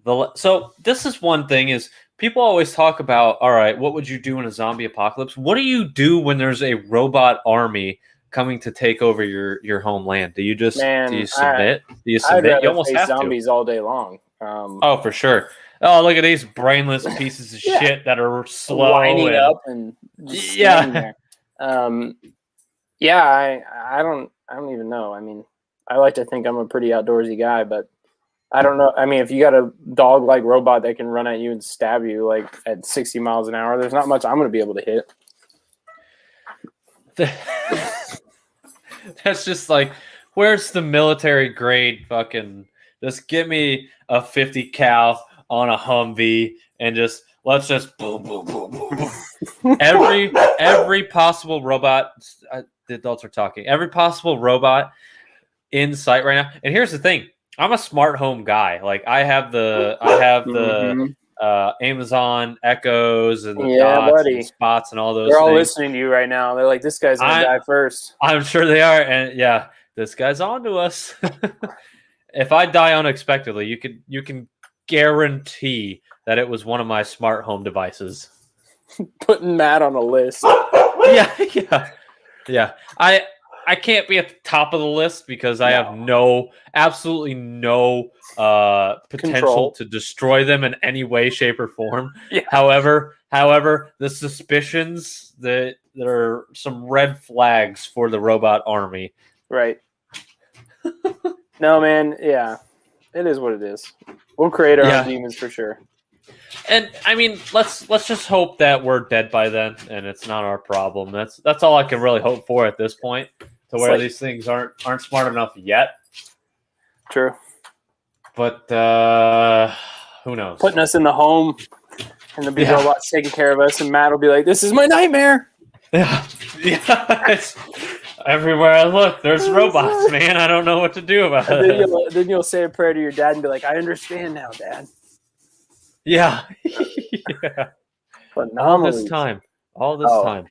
the? So this is one thing is. People always talk about, all right, what would you do in a zombie apocalypse? What do you do when there's a robot army coming to take over your homeland? Do you just do you submit? You almost have zombies all day long. Oh, for sure. Oh, look at these brainless pieces of shit that are slow lining up and just there. I don't even know. I mean, I like to think I'm a pretty outdoorsy guy, but I don't know. I mean, if you got a dog-like robot that can run at you and stab you like at 60 miles an hour, there's not much I'm going to be able to hit. That's just like, where's the military grade fucking? Just give me a 50 cal on a Humvee and let's just boom, boom, boom, boom, boom. Every possible robot. The adults are talking. Every possible robot in sight right now. And here's the thing. I'm a smart home guy. Like I have the Amazon Echoes and the Dots and Spots and all those They're things. all listening to you right now. They're like, this guy's going to die first. I'm sure they are. And yeah, this guy's on to us. If I die unexpectedly, you can guarantee that it was one of my smart home devices. Putting Matt on a list. Yeah. I can't be at the top of the list because I have absolutely no potential to destroy them in any way, shape, or form. Yeah. However, the suspicions that there are some red flags for the robot army. Right. No, man. Yeah, it is what it is. We'll create our own demons for sure. And I mean, let's just hope that we're dead by then, and it's not our problem. That's all I can really hope for at this point. To where these things aren't smart enough yet. True. But who knows? Putting us in the home, and there'll be robots taking care of us, and Matt will be like, "This is my nightmare." Yeah. It's, everywhere I look, there's robots, man. I don't know what to do about it. Then you'll say a prayer to your dad and be like, "I understand now, Dad." Yeah. Phenomenal. All this time.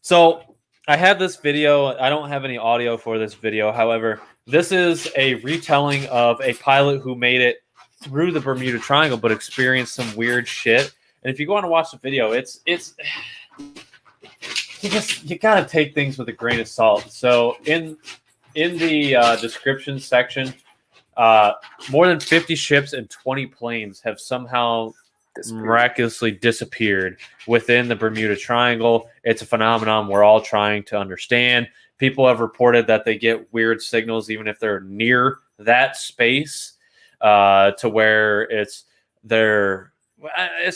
So I have this video. I don't have any audio for this video. However, this is a retelling of a pilot who made it through the Bermuda Triangle, but experienced some weird shit. And if you go on and watch the video, it's you gotta take things with a grain of salt. So in the description section, more than 50 ships and 20 planes have somehow miraculously disappeared within the Bermuda Triangle. It's a phenomenon we're all trying to understand. People have reported that they get weird signals even if they're near that space, to where it's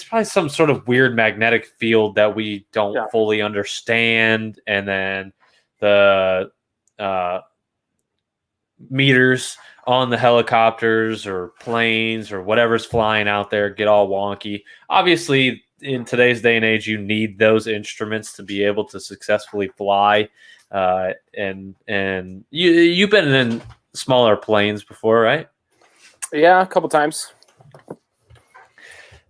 probably some sort of weird magnetic field that we don't fully understand, and then the meters on the helicopters or planes or whatever's flying out there get all wonky. Obviously, in today's day and age, you need those instruments to be able to successfully fly. And you've been in smaller planes before, right? Yeah, a couple times.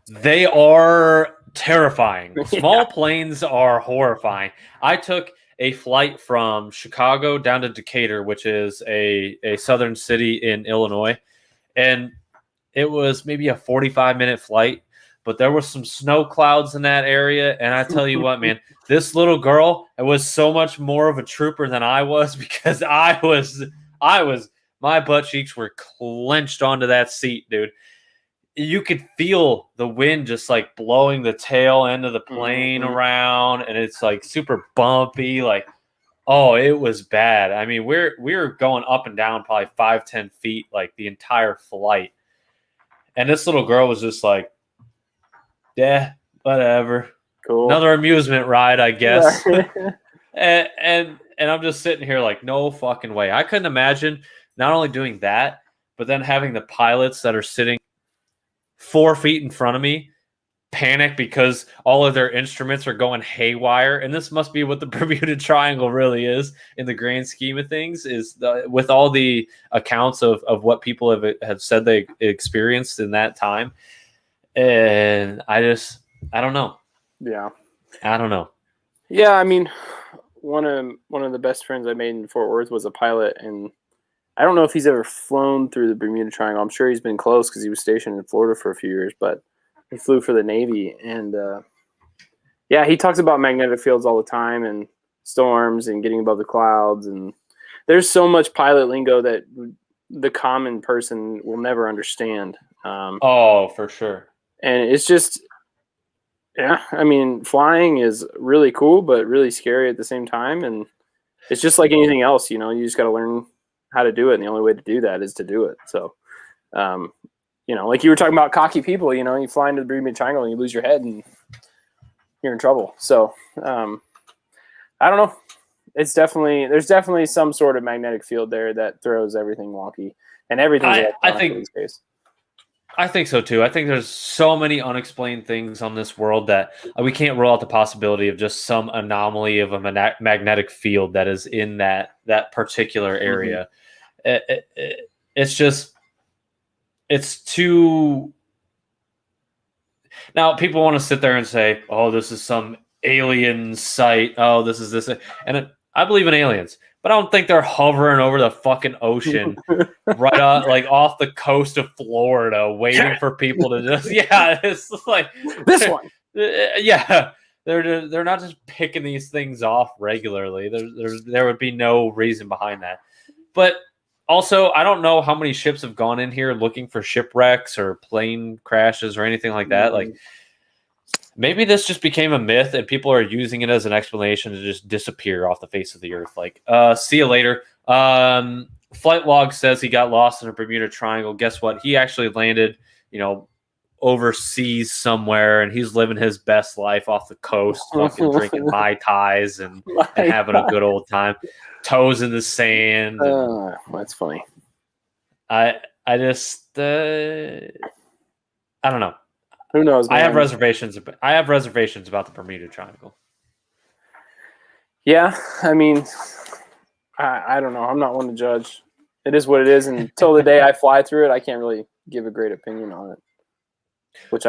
They are terrifying. Small planes are horrifying. I took a flight from Chicago down to Decatur, which is a southern city in Illinois. And it was maybe a 45-minute flight, but there were some snow clouds in that area. And I tell you what, man, this little girl was so much more of a trooper than I was, because my butt cheeks were clenched onto that seat, dude. You could feel the wind just like blowing the tail end of the plane around, and it's like super bumpy. Like, oh, it was bad. I mean, we were going up and down probably 5-10 feet like the entire flight, and this little girl was just like, yeah, whatever, cool, another amusement ride, I guess. and I'm just sitting here like, no fucking way. I couldn't imagine not only doing that, but then having the pilots that are sitting 4 feet in front of me panic because all of their instruments are going haywire. And this must be what the Bermuda Triangle really is in the grand scheme of things, is with all the accounts of what people have said they experienced in that time. And I don't know. Yeah. I don't know. Yeah, I mean, one of the best friends I made in Fort Worth was a pilot, and I don't know if he's ever flown through the Bermuda Triangle. I'm sure he's been close because he was stationed in Florida for a few years, but he flew for the Navy. And yeah, he talks about magnetic fields all the time and storms and getting above the clouds. And there's so much pilot lingo that the common person will never understand. Oh, for sure. And it's just, yeah, I mean, flying is really cool, but really scary at the same time. And it's just like anything else, you just got to learn how to do it, and the only way to do that is to do it. So like you were talking about cocky people, you fly into the Bermuda Triangle and you lose your head and you're in trouble. So I don't know, there's definitely some sort of magnetic field there that throws everything wonky, and everything's I think so too. I think there's so many unexplained things on this world that we can't rule out the possibility of just some anomaly of a magnetic field that is in that particular area. It's too. Now people want to sit there and say, "Oh, this is some alien site. Oh, this is this," and I believe in aliens, but I don't think they're hovering over the fucking ocean, right off the coast of Florida, waiting for people to just. Yeah, it's like this one. Yeah, they're not just picking these things off regularly. There would be no reason behind that. But also, I don't know how many ships have gone in here looking for shipwrecks or plane crashes or anything like that. Like, maybe this just became a myth and people are using it as an explanation to just disappear off the face of the earth. Like, see you later. Flight log says he got lost in a Bermuda Triangle. Guess what? He actually landed, overseas somewhere, and he's living his best life off the coast, fucking drinking Mai Tais and having a good old time. Toes in the sand. That's funny. I just I don't know. Who knows, man? I have reservations about the Bermuda Triangle. Yeah, I mean, I don't know. I'm not one to judge. It is what it is, and until the day I fly through it, I can't really give a great opinion on it.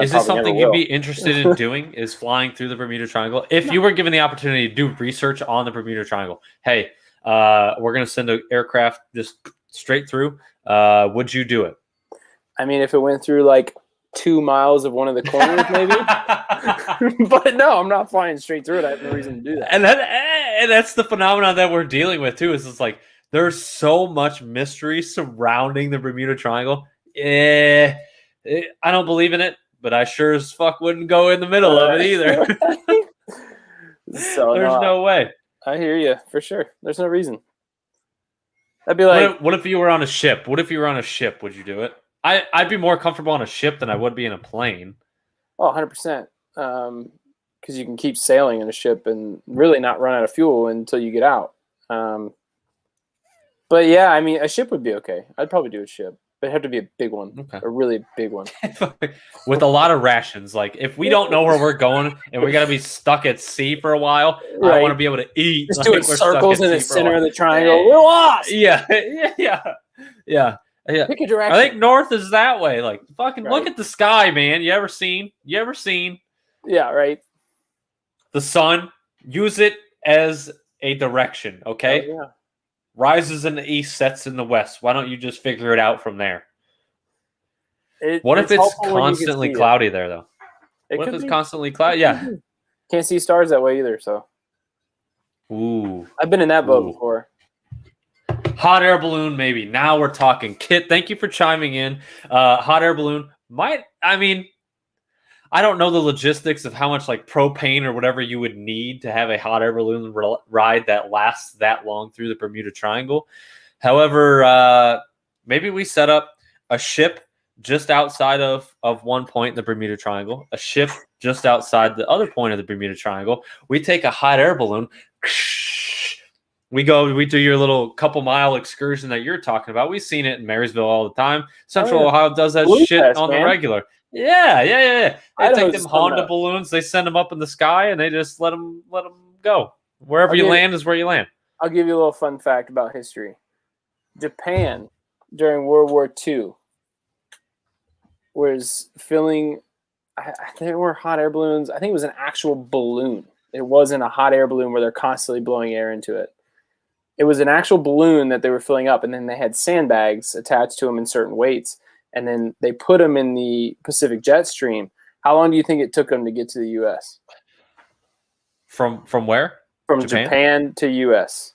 Is this something you'd be interested in doing? Is flying through the Bermuda Triangle? If you were given the opportunity to do research on the Bermuda Triangle, hey, we're going to send an aircraft just straight through. Would you do it? I mean, if it went through like 2 miles of one of the corners, maybe. But no, I'm not flying straight through it. I have no reason to do that. And that's the phenomenon that we're dealing with too. Is it's like there's so much mystery surrounding the Bermuda Triangle. I don't believe in it, but I sure as fuck wouldn't go in the middle of it either. So There's no way. I hear you for sure. There's no reason. I'd be like, what if you were on a ship? What if you were on a ship? Would you do it? I'd be more comfortable on a ship than I would be in a plane. oh, 100%. Because you can keep sailing in a ship and really not run out of fuel until you get out. But yeah, I mean, a ship would be okay. I'd probably do a ship. But it'd have to be a big one. Okay. A really big one. With a lot of rations. Like, if we don't know where we're going and we got to be stuck at sea for a while, right. I want to be able to eat. Just doing circles in the center of the triangle. We're lost! Yeah. Pick a direction. I think north is that way. Like, fucking look at the sky, man. You ever seen? Yeah, right. The sun. Use it as a direction, okay? Oh, yeah. Rises in the east, sets in the west. Why don't you just figure it out from there? What if it's constantly cloudy there, though? What if it's constantly cloudy? Yeah. Can't see stars that way either, so. Ooh. I've been in that boat before. Hot air balloon, maybe. Now we're talking. Kit, thank you for chiming in. Hot air balloon I don't know the logistics of how much like propane or whatever you would need to have a hot air balloon ride that lasts that long through the Bermuda Triangle. However, maybe we set up a ship just outside of one point in the Bermuda Triangle, a ship just outside the other point of the Bermuda Triangle. We take a hot air balloon. We do your little couple mile excursion that you're talking about. We've seen it in Marysville all the time. Central Ohio does that shit on the regular. Yeah. They take them Honda balloons, they send them up in the sky, and they just let them go. Wherever you land is where you land. I'll give you a little fun fact about history. Japan, during World War II, was filling. There were hot air balloons. I think it was an actual balloon. It wasn't a hot air balloon where they're constantly blowing air into it. It was an actual balloon that they were filling up, and then they had sandbags attached to them in certain weights. And then they put them in the Pacific jet stream. How long do you think it took them to get to the U.S.? From where? From Japan to U.S.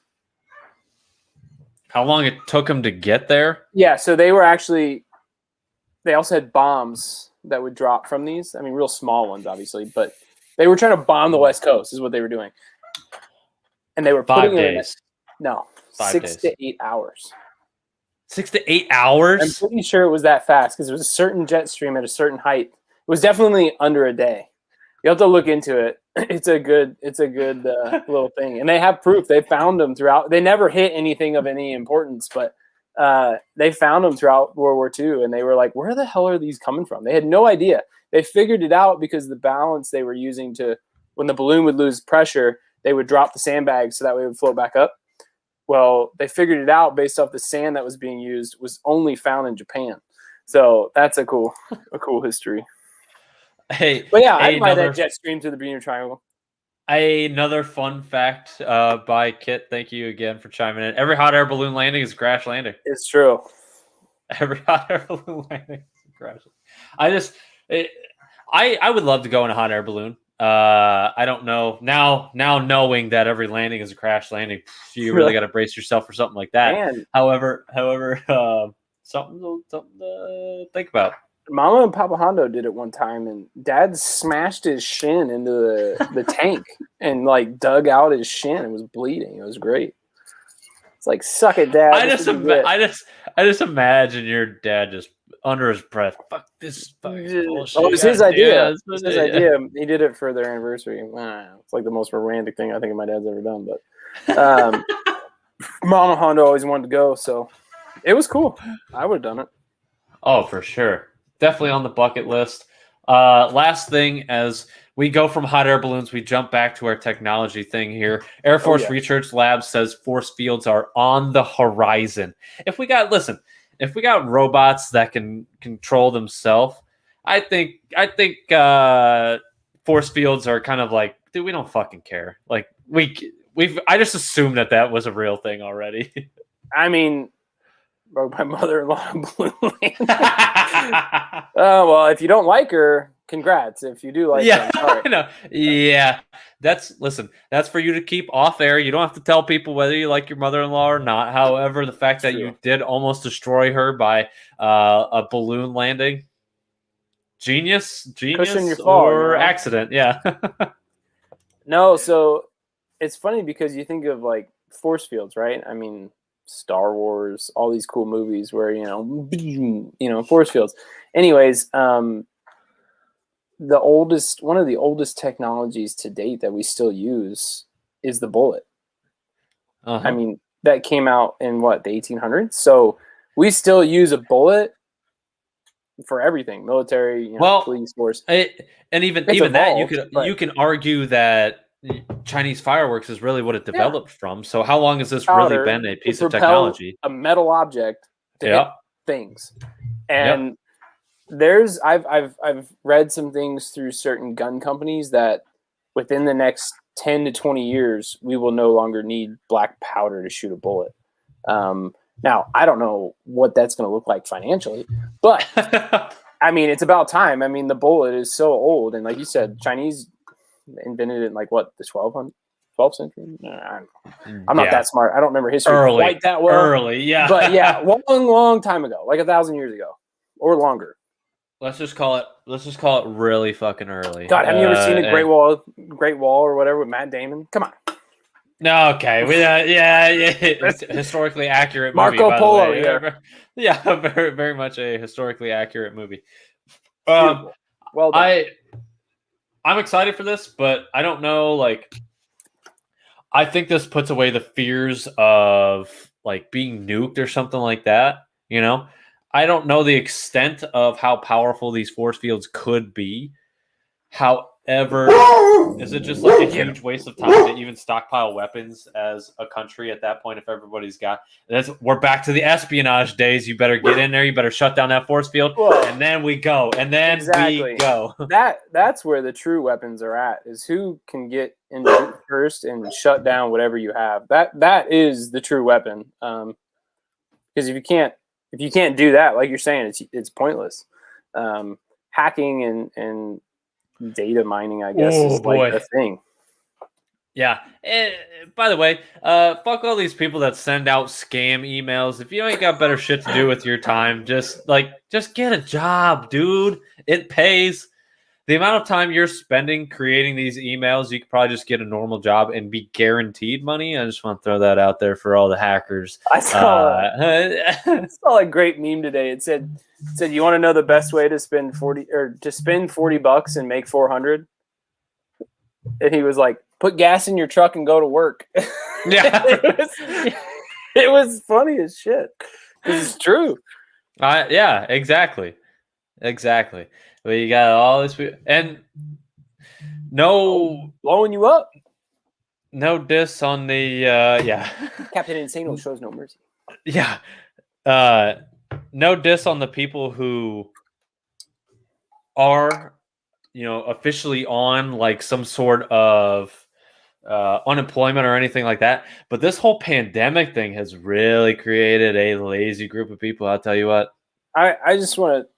How long it took them to get there? Yeah, so they also had bombs that would drop from these. I mean, real small ones, obviously. But they were trying to bomb the West Coast is what they were doing. And they were putting 5 days. No, 6 to 8 hours. 6 to 8 hours? I'm pretty sure it was that fast because it was a certain jet stream at a certain height. It was definitely under a day. You have to look into it. It's a good little thing. And they have proof. They found them throughout. They never hit anything of any importance, but they found them throughout World War II. And they were like, where the hell are these coming from? They had no idea. They figured it out because the balance they were using when the balloon would lose pressure, they would drop the sandbags so that way it would float back up. Well, they figured it out based off the sand that was being used was only found in Japan. So that's a cool history. Hey, but yeah, I'd buy that jet stream to the Bermuda Triangle. Another fun fact by Kit. Thank you again for chiming in. Every hot air balloon landing is a crash landing. It's true. Every hot air balloon landing is a crash. I would love to go in a hot air balloon. I don't know now knowing that every landing is a crash landing, you really got to brace yourself for something like that. Man. However, something to think about. Mama and Papa Hondo did it one time, and Dad smashed his shin into the tank and like dug out his shin. It was bleeding. It was great. It's like, suck it, Dad. I just imagine your dad just under his breath. Fuck this. Bullshit. Oh, it was his idea. It was his idea. He did it for their anniversary. It's like the most romantic thing I think my dad's ever done. But Mama Hondo always wanted to go, so it was cool. I would have done it. Oh, for sure. Definitely on the bucket list. Last thing, as we go from hot air balloons, we jump back to our technology thing here. Air Force Research Lab says force fields are on the horizon. If we got robots that can control themselves, I think force fields are kind of like, dude, we don't fucking care. Like I just assumed that was a real thing already. I mean, broke my mother-in-law in Blue Land. Well, if you don't like her, congrats. If you do like her, I'm sorry. No, yeah. Listen. That's for you to keep off air. You don't have to tell people whether you like your mother-in-law or not. However, the fact that you did almost destroy her by a balloon landing, genius Cushion your fall, or accident, yeah. No, so it's funny because you think of like force fields, right? I mean, Star Wars, all these cool movies where force fields. Anyways, one of the oldest technologies to date that we still use is the bullet. Uh-huh. I mean, that came out in what, the 1800s? So we still use a bullet for everything, military, police force. And even evolved, that you can argue that Chinese fireworks is really what it developed from. So how long has this really been a piece of technology? A metal object to hit things. And I've read some things through certain gun companies that within the next 10 to 20 years, we will no longer need black powder to shoot a bullet. Now, I don't know what that's going to look like financially, but I mean, it's about time. I mean, the bullet is so old. And like you said, Chinese invented it in like what, the 12th century? I don't know. I'm not that smart. I don't remember history quite that well. Early, yeah. But yeah, long time ago, like 1,000 years ago or longer. Let's just call it really fucking early. God, have you ever seen a Great Wall or whatever with Matt Damon? Come on. No, okay. It's historically accurate movie, Marco Polo here. Yeah, very, very much a historically accurate movie. Well done. I'm excited for this, but I don't know, like, I think this puts away the fears of like being nuked or something like that, I don't know the extent of how powerful these force fields could be. However, is it just like a huge waste of time to even stockpile weapons as a country at that point if everybody's got we're back to the espionage days. You better get in there, you better shut down that force field, and then we go. And then we go. That's where the true weapons are at, is who can get in first and shut down whatever you have. That is the true weapon. Because if you can't do that, like you're saying, it's pointless. Hacking and data mining, I guess, is like a thing. Yeah. By the way, fuck all these people that send out scam emails. If you ain't got better shit to do with your time, just get a job, dude. It pays. The amount of time you're spending creating these emails, you could probably just get a normal job and be guaranteed money. I just want to throw that out there for all the hackers. I saw a great meme today. It said, you want to know the best way to spend $40 and make 400? And he was like, put gas in your truck and go to work. Yeah. it was funny as shit. It's true. Yeah, exactly. Well, you got all this, and no blowing you up. No diss on the Captain Insano shows no mercy. Yeah, no diss on the people who are, officially on like some sort of unemployment or anything like that. But this whole pandemic thing has really created a lazy group of people. I'll tell you what. I just want to.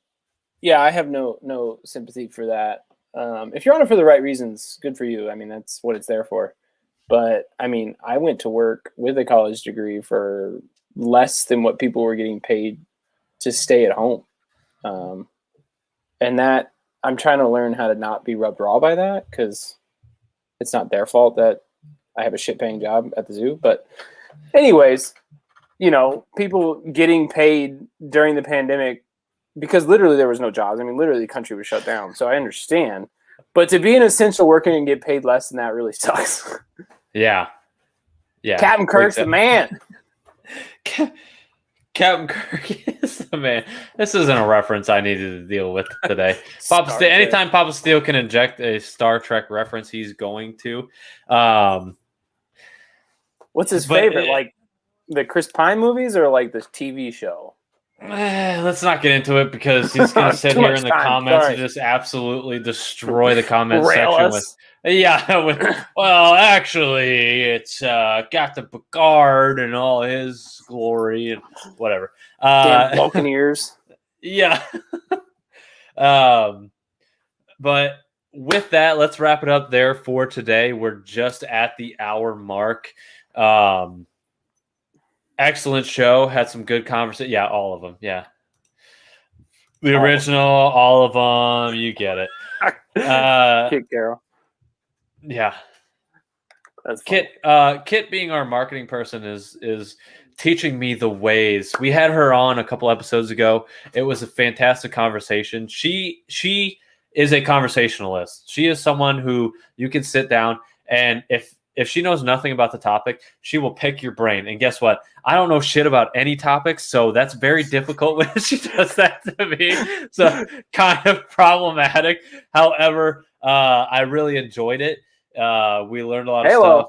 Yeah, I have no sympathy for that. If you're on it for the right reasons, good for you. I mean, that's what it's there for. But I mean, I went to work with a college degree for less than what people were getting paid to stay at home. And that I'm trying to learn how to not be rubbed raw by that, because it's not their fault that I have a shit paying job at the zoo. But anyways, people getting paid during the pandemic, because literally there was no jobs. I mean, literally the country was shut down. So I understand. But to be an essential worker and get paid less than that really sucks. Yeah. Captain Kirk's the man. Captain Kirk is the man. This isn't a reference I needed to deal with today. Anytime Papa Steele can inject a Star Trek reference, he's going to. What's his favorite? Like the Chris Pine movies or like the TV show? Let's not get into it because he's going to sit Too here much in the time. comments Sorry. and just absolutely destroy the comment Rail section us. well, actually, it's got the Picard and all his glory and whatever. Damn Buccaneers. Yeah. But with that, let's wrap it up there for today. We're just at the hour mark. Excellent show. Had some good conversation. Yeah, all of them. Yeah. The original, all of them. You get it. Kit Carroll. Yeah. That's Kit. Kit being our marketing person is teaching me the ways. We had her on a couple episodes ago. It was a fantastic conversation. She is a conversationalist. She is someone who you can sit down and if she knows nothing about the topic, she will pick your brain. And guess what? I don't know shit about any topics, so that's very difficult when she does that to me. So kind of problematic. However, I really enjoyed it. We learned a lot of stuff.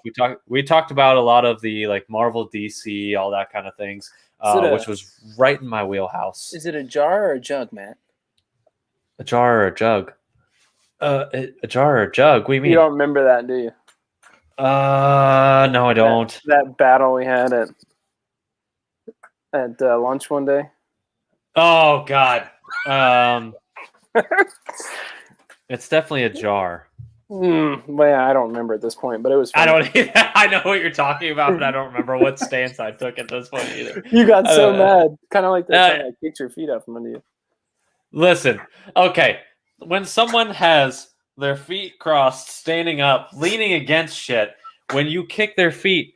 We talked about a lot of the like Marvel, DC, all that kind of things, which was right in my wheelhouse. Is it a jar or a jug, Matt? A jar or a jug? A jar or a jug? What do you mean? You don't remember that, do you? No, I don't. That battle we had at lunch one day. Oh God. It's definitely a jar. Well, yeah, I don't remember at this point, but it was funny. I don't. I know what you're talking about, but I don't remember what stance I took at this point either. You got so mad, kind of like that time I kicked your feet out from under you. Listen, okay, when someone has their feet crossed, standing up, leaning against shit, when you kick their feet,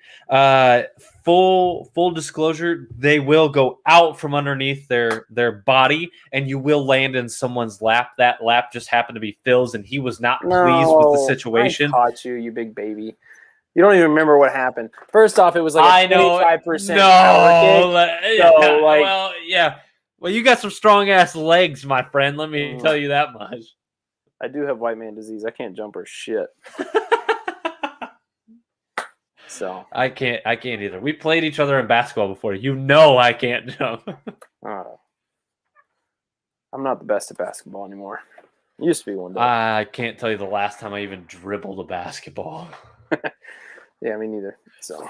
full disclosure, they will go out from underneath their body, and you will land in someone's lap. That lap just happened to be Phil's, and he was not pleased with the situation. I caught you, you big baby. You don't even remember what happened. First off, it was like a 25% power kick. So, well, yeah. Well, you got some strong ass legs, my friend. Let me tell you that much. I do have white man disease. I can't jump or shit. So I can't either. We played each other in basketball before. You know I can't jump. I'm not the best at basketball anymore. Used to be one day. I can't tell you the last time I even dribbled a basketball. Yeah, me neither. So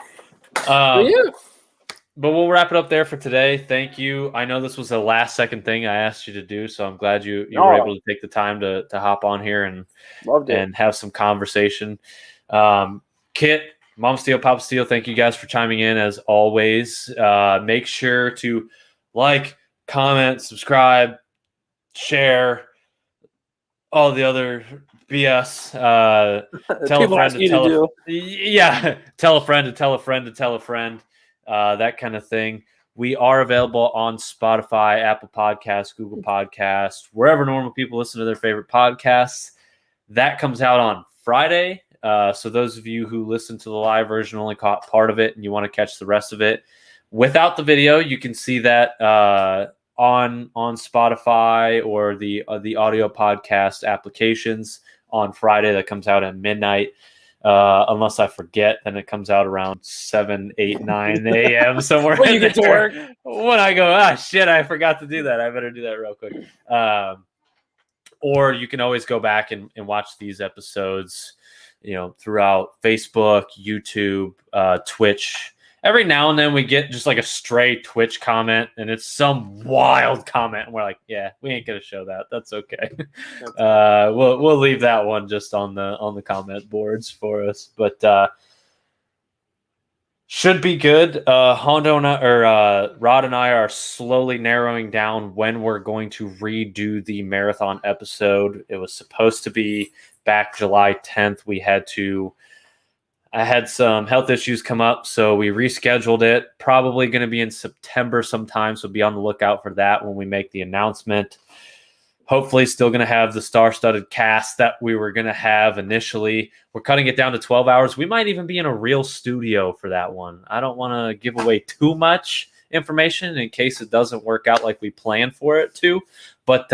but we'll wrap it up there for today. Thank you. I know this was the last second thing I asked you to do, so I'm glad you were able to take the time to hop on here and have some conversation. Kit, Mom Steel, Papa Steel, thank you guys for chiming in as always. Make sure to like, comment, subscribe, share, all the other BS. Tell a friend to tell a tell a friend to tell a friend to tell a friend. That kind of thing. We are available on Spotify, Apple Podcasts, Google Podcasts, wherever normal people listen to their favorite podcasts. That comes out on Friday. So those of you who listen to the live version only caught part of it and you want to catch the rest of it without the video, you can see that on Spotify or the audio podcast applications on Friday. That comes out at midnight. Unless I forget, then it comes out around 7, 8, 9 a.m. somewhere. When you get to work. When I go, shit, I forgot to do that. I better do that real quick. Or you can always go back and watch these episodes, throughout Facebook, YouTube, Twitch. Every now and then we get just like a stray Twitch comment, and it's some wild comment, and we're like, "Yeah, we ain't gonna show that. That's okay. We'll leave that one just on the comment boards for us." But should be good. Hondo and Rod and I are slowly narrowing down when we're going to redo the marathon episode. It was supposed to be back July 10th. I had some health issues come up, so we rescheduled it. Probably going to be in September sometime, so be on the lookout for that when we make the announcement. Hopefully still going to have the star-studded cast that we were going to have initially. We're cutting it down to 12 hours. We might even be in a real studio for that one. I don't want to give away too much information in case it doesn't work out like we planned for it to. But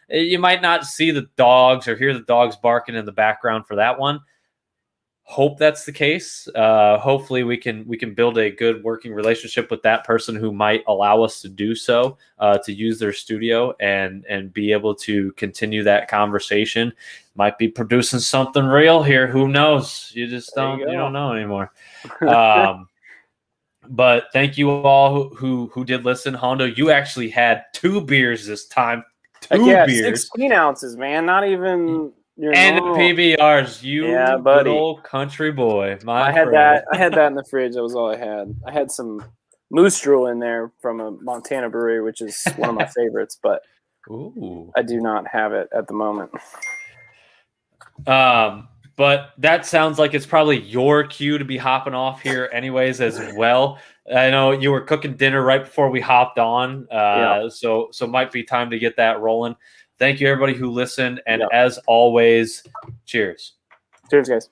you might not see the dogs or hear the dogs barking in the background for that one. hope that's the case. Hopefully we can build a good working relationship with that person who might allow us to do so, to use their studio and be able to continue that conversation. Might be producing something real here. Who knows? You just There you you go. don't know anymore. But thank you all who did listen. Hondo, you actually had 2 beers this time. 2 Yeah, beers. 16 ounces, man. Not even your And the normal. PBRs, you Yeah, good buddy. old country boy, my I had friend. that. I had that in the fridge. That was all I had. I had some moose drool in there from a Montana brewery, which is one of my favorites, but Ooh. I do not have it at the moment. But that sounds like it's probably your cue to be hopping off here anyways as well. I know you were cooking dinner right before we hopped on. So might be time to get that rolling. Thank you everybody who listened, and as always, cheers. Cheers, guys.